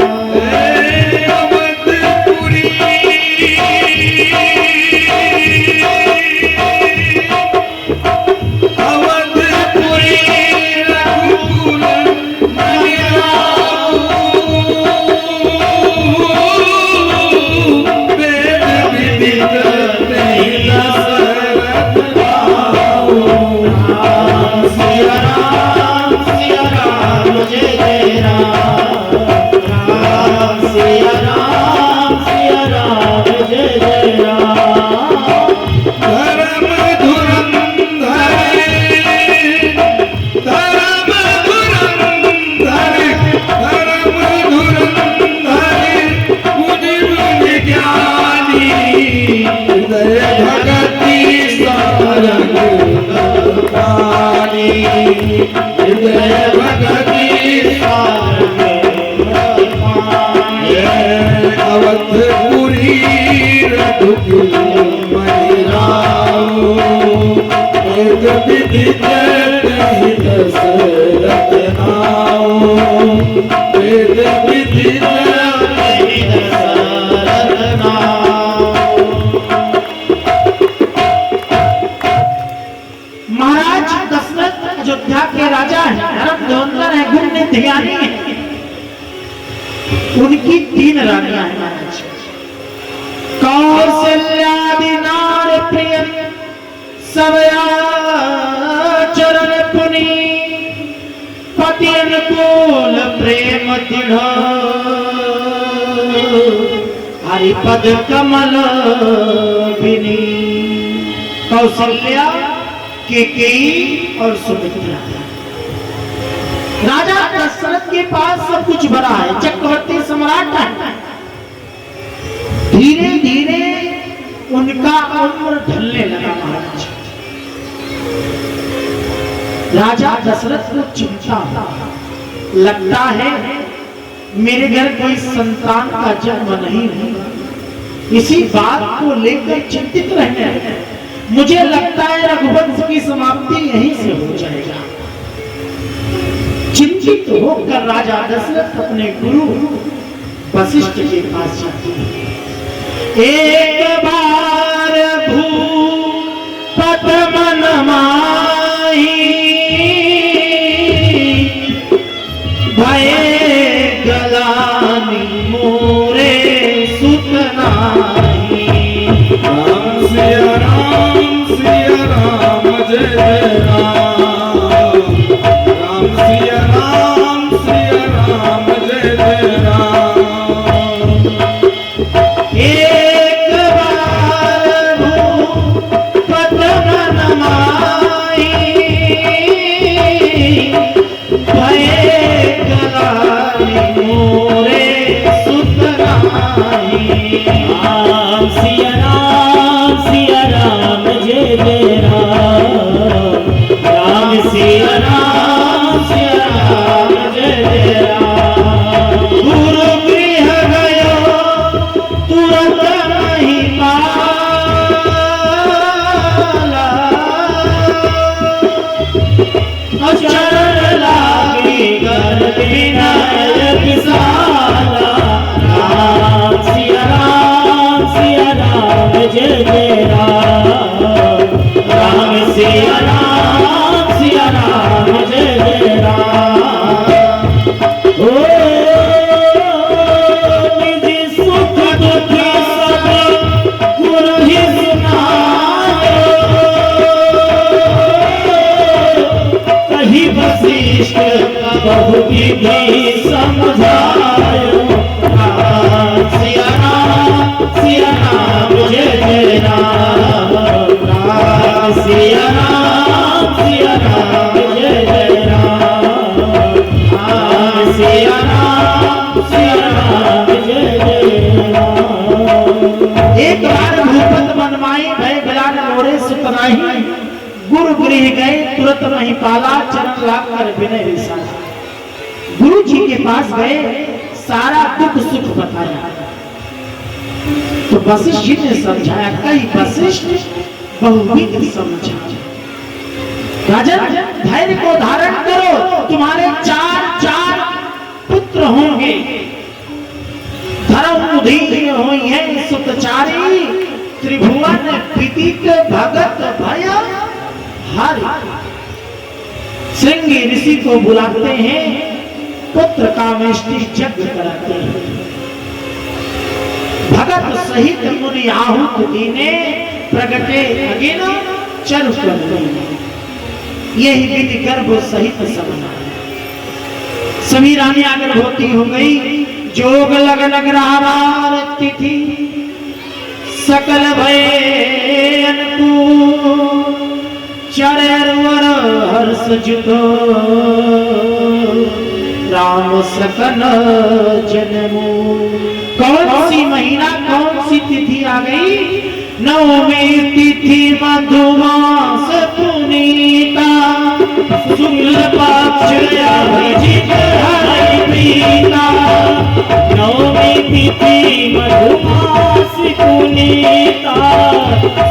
अवधपुरी भगती विजय नहीं दशरथ नाम, वेद विधि नहीं दशरथ नाम। महाराज दशरथ अयोध्या के राजा हैं, धर्म धुरंधर है, गुण नित्य ज्ञानी है। उनकी 3 रानियां हैं महाराज। कौशल्यादि नार प्रिय सबया चरण पुनि, पति अनुकूल प्रेम दृढ़, हरिपद कमल बिनी। कौशल्या, केकेयी और सुमित्रा। राजा दशरथ के पास सब कुछ भरा है, चक्रवर्ती सम्राट है। धीरे धीरे उनका उम्र ढलने लगा महाराज। राजा दशरथ को चिंता लगता है मेरे घर कोई संतान का जन्म नहीं होगा। इसी बात को लेकर चिंतित रहने लगे। मुझे लगता है रघुवंश की समाप्ति यहीं से हो जाएगा। चिंतित होकर राजा दशरथ अपने गुरु वशिष्ठ के पास जाते हैं। एक बार भूपत मन माही, भय गलानी मोरे सुत नाही। राम सिया राम जय जय राम, राम सिया राम जय जय राम। एक बार भूपत मन माही, भय गलानी मोरे सुत नाही। राम सिया राम जय जय राम, राम सिया राम जय जय राम। गुरु गृह गयो तुरंत नहीं पाला, चरण लागे कर विनय विशाला। राम सिया राम जय जय राम, राम सिया राम जय जय राम। ओ निज सुख दुख सब गुरु ही सुनायो, कहीं वशिष्ठ बहु विधि समझायो। राम सिया राम जय जय राम, राम सिया राम जय जय राम, राम सिया राम जय जय राम। एक बार भूपत मन माही, भय गलान मोरे सुत नाही। गुरु गृह गए तुरंत नहीं पाला, चरण लाग कर विनय विशाला। गुरु जी के पास गए, सारा दुख सुख बताया। तो वशिष्ठ जी ने समझाया, कई वशिष्ठ बहुविध समझा। राजन, धैर्य को धारण करो, तुम्हारे 4 पुत्र होंगे। धर्म उधीर हुई है सुतचारी, त्रिभुवन विदित भगत भय हरि। श्रृंगी ऋषि को बुलाते हैं, पुत्र कामेष्टि यज्ञ कराते हैं। भगत सहित मुनि आहुत दीने, प्रगटे अगिन चरु कर। यही विधि गर्भ सहित समना। सभी रानियां गर्भवती हो गई। जोग लगन ग्रहवार तिथि, सकल भय अनुकूल, चरवर हर्ष जुतो, राम सकन जन्मो। कौन सी महीना, कौन सी तिथि आ गई? नवमी तिथि मधुमास पुनीता, शुक्ल पक्ष अभिजित हरि प्रीता। नवमी तिथि मधुमास पुनीता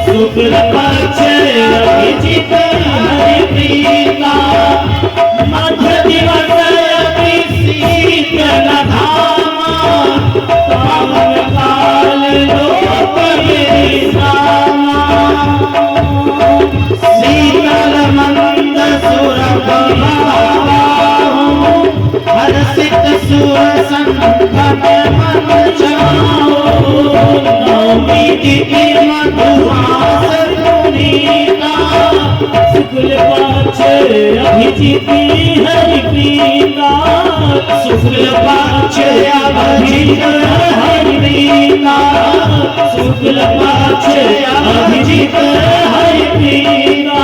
शुक्ल पक्ष अभिजित हरिप्रीता मध्य दिवस अति शीतल धामा पावन काल लोक विश्रामा शीतल मंद सुरभ हर्षित सुर संगत मन जाओ नवमी तिथि मधुमास पुनीता शुक्ल पक्ष अभिजित हरिप्रीता शुक्ल पक्ष अभिजित हरिप्रीता शुक्ल पक्ष अभिजित हरिप्रीता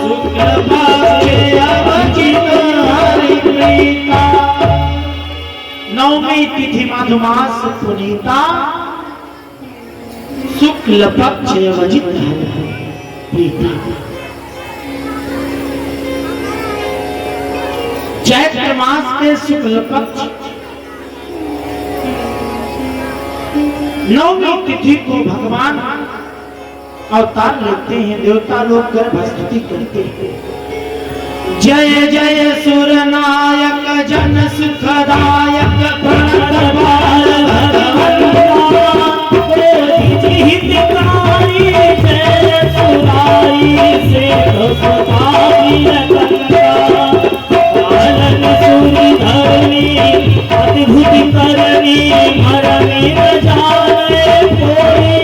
शुक्ल पक्ष अभिजित हरिप्रीता नवमी तिथि मधुमास पुनीता शुक्ल पक्ष अवजित प्रीता। चैत्र मास के शुक्ल पक्ष नवमी तिथि को भगवान अवतार लेते हैं, देवता लोग गर्भ स्तुति करते हैं। जय जय सुर नायक जन सुखदायक प्रणत बाल हितकारी जय सुरारी से पालन सूरी धरनी अद्भुत करनी मरनी न जाने कोई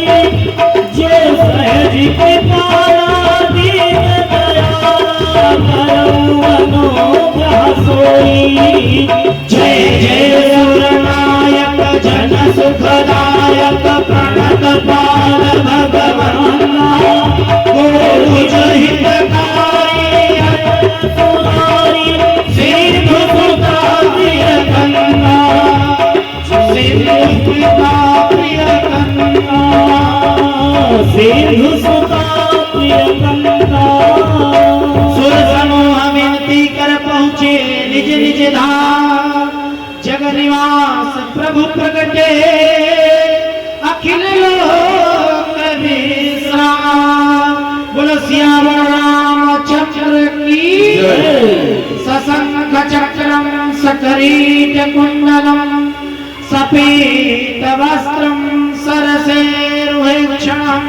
जो सहज कृपाला दीन दयाला करऊ अनुग्रह सोई जय जय सुर नायक जन सुखदायक प्रणत बाल भगवाना गुरुज हितकारी सुरारी सिंधु सुता प्रिय कन्या सिंधु सुता प्रिय कन्या सिंधु सुता प्रिय कन्या सुर समूह विनती कर पहुँचे निज निज धाम जग निवास प्रभु प्रगटे अखिल लोक विश्राम। बोलो श्याम रामचंद्र की सशंख चक्रम सकरीट कुंडलम सपीत वस्त्रम सरसेरुहेक्षणम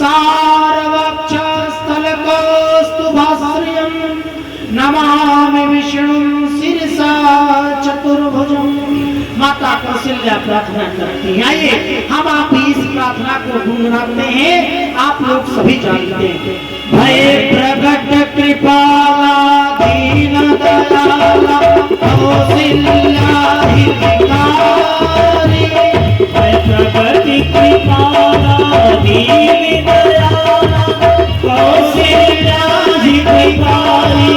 सारवक्षस्थलकौस्तुभाश्रियं नमामि विष्णुं शिरसा चतुर्भुजं। माता कौशल्या प्रार्थना करती हैं। आइए हम आप इस प्रार्थना को गुनगुनाते हैं, आप लोग सभी जानते हैं। भय प्रगट कृपाला दीन दयाला कौशल्या हितकारी भय प्रगट कृपाला दीन दयाला कौशल्या हितकारी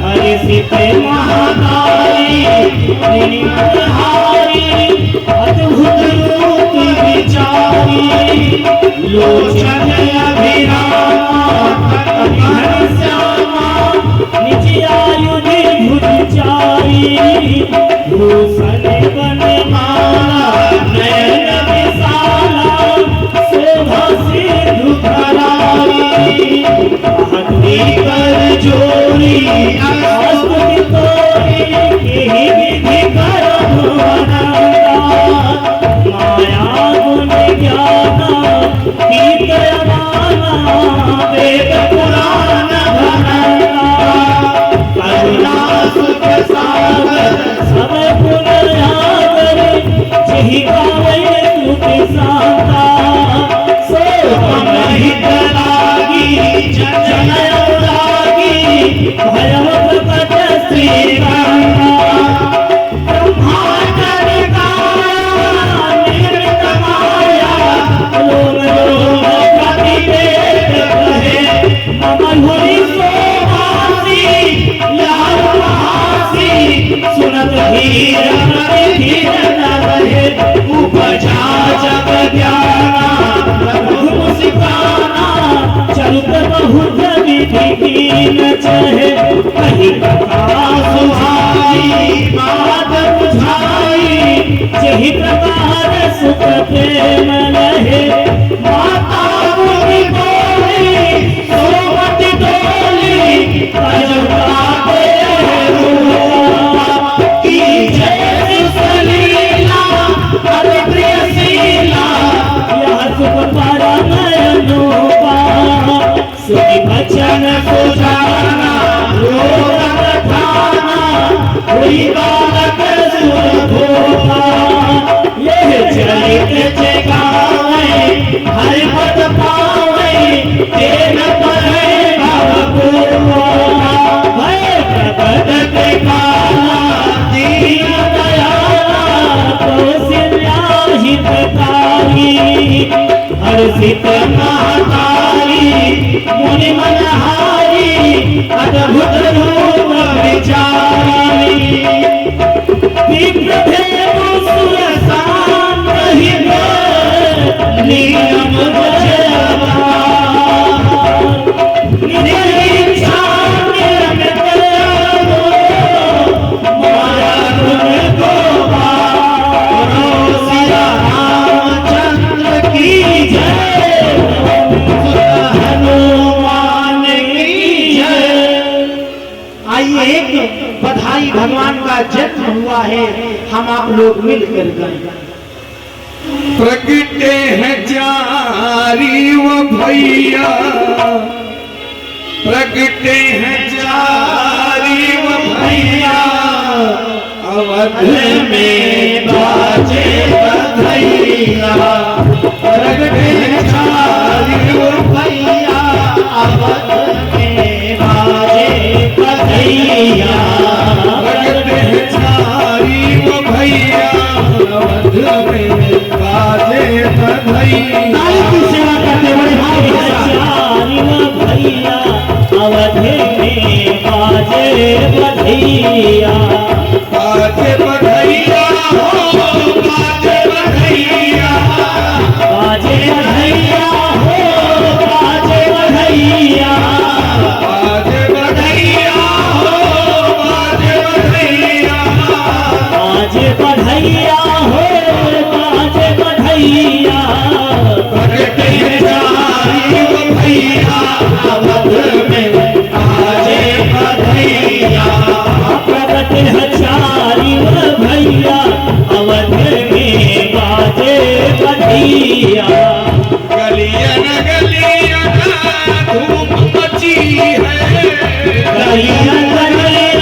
हर्षित महाकारी निनिहारी अद्भुत रूप विचारी लोचन अभिरामा घनश्यामा निज आयुध भुजचारी भूषण वनमाला नयन विशाला शोभा सिंधु धरारी महती कर जोरी स्तुति तोरी केहि विधि करहु अनंता माया गुण ज्ञाना गीत अमाना वेद पुराण भनंता करुणा सुख सागर सब गुण आगर जेहि गावे स्तुति शांता सो हित लागी जन लागी भयम प्रकट श्री गंगा ब्रह्मांड निकाया निर्मित माया लोम लोम प्रतिवेद कहे मम हुरि सोमासी लाल महासी सुनत धीर धीर न रहे उपजा जग ज्ञाना प्रभु मुस्काना चलत बहुत विधि कीन चहे कही कथा सुहाई बात बुझाई जही प्रकार सुख प्रेम रहे माता मुनि बोली सोमति डोली अजगाते की जय सलीला अति प्रिय शीला यह सुख पारा नयनो सुनि बचन सुजाना रोग ठाना हुई बालक सुरभोगा यह चलित जगावे हरि पद पावे तेन परे भवपूर्वा भय प्रकट के काला दीन दयाला कौशल्या हितकारी हर्षित महतारी मुनि मनहारी अद्भुत रूप विचारी विप्रभेदु सुर सांग्रही नियम जयवा निरीक्षा निरमित माया गुण गोपाल सिया रामचंद्र की जय हनुमान की जय। आइए एक बधाई भगवान का जन्म हुआ है, हम आप लोग मिलकर गाएं। प्रगटे हैं चारी वो भैया, प्रगटे हैं चारी वो भैया, अवध में बाजे बधैया। प्रगटे हैं चारी वो भैया अवध में बाजे बधैया, प्रगटे हैं चारी वो भैया, अवध में बाजे बधैया। नाई की सेवा करते बड़े भाई चारी भैया अवध में बाजे बधैया बाजे बधैया हो, बाजे बधैया, बाजे बधैया हो बाजे बधैया बाजे बधैया हो, बाजे बधैया। बाजे बधैया हो बाजे बधैया प्रगटे चारी वो भैया, अवध में बाजे बधैया। प्रगट है चारी भैया अवध में बाजे बधैया गलियन गलियन धूम मची है, गलियन गलियन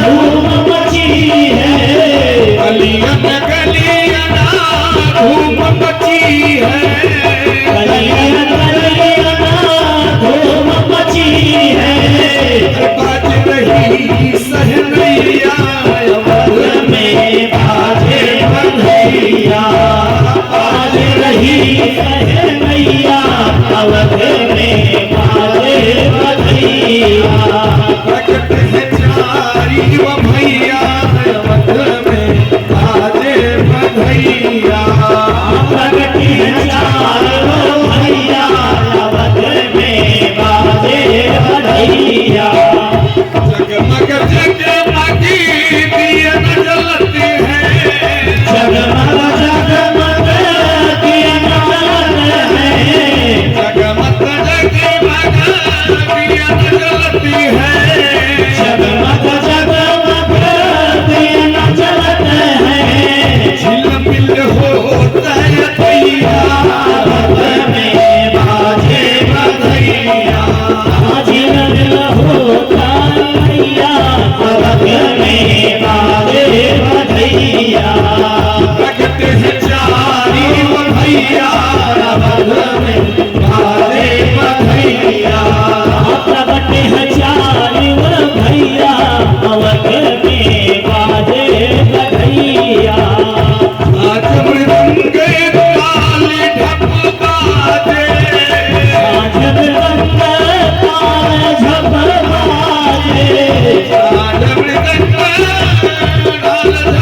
धूम मची है गलियन गलियन धूम मची है। गलियन गलियन धूम मची है बाज रही सहनैया, अवध में बाजे बधैया। बाज रही सहनैया अवध में बाजे बधैया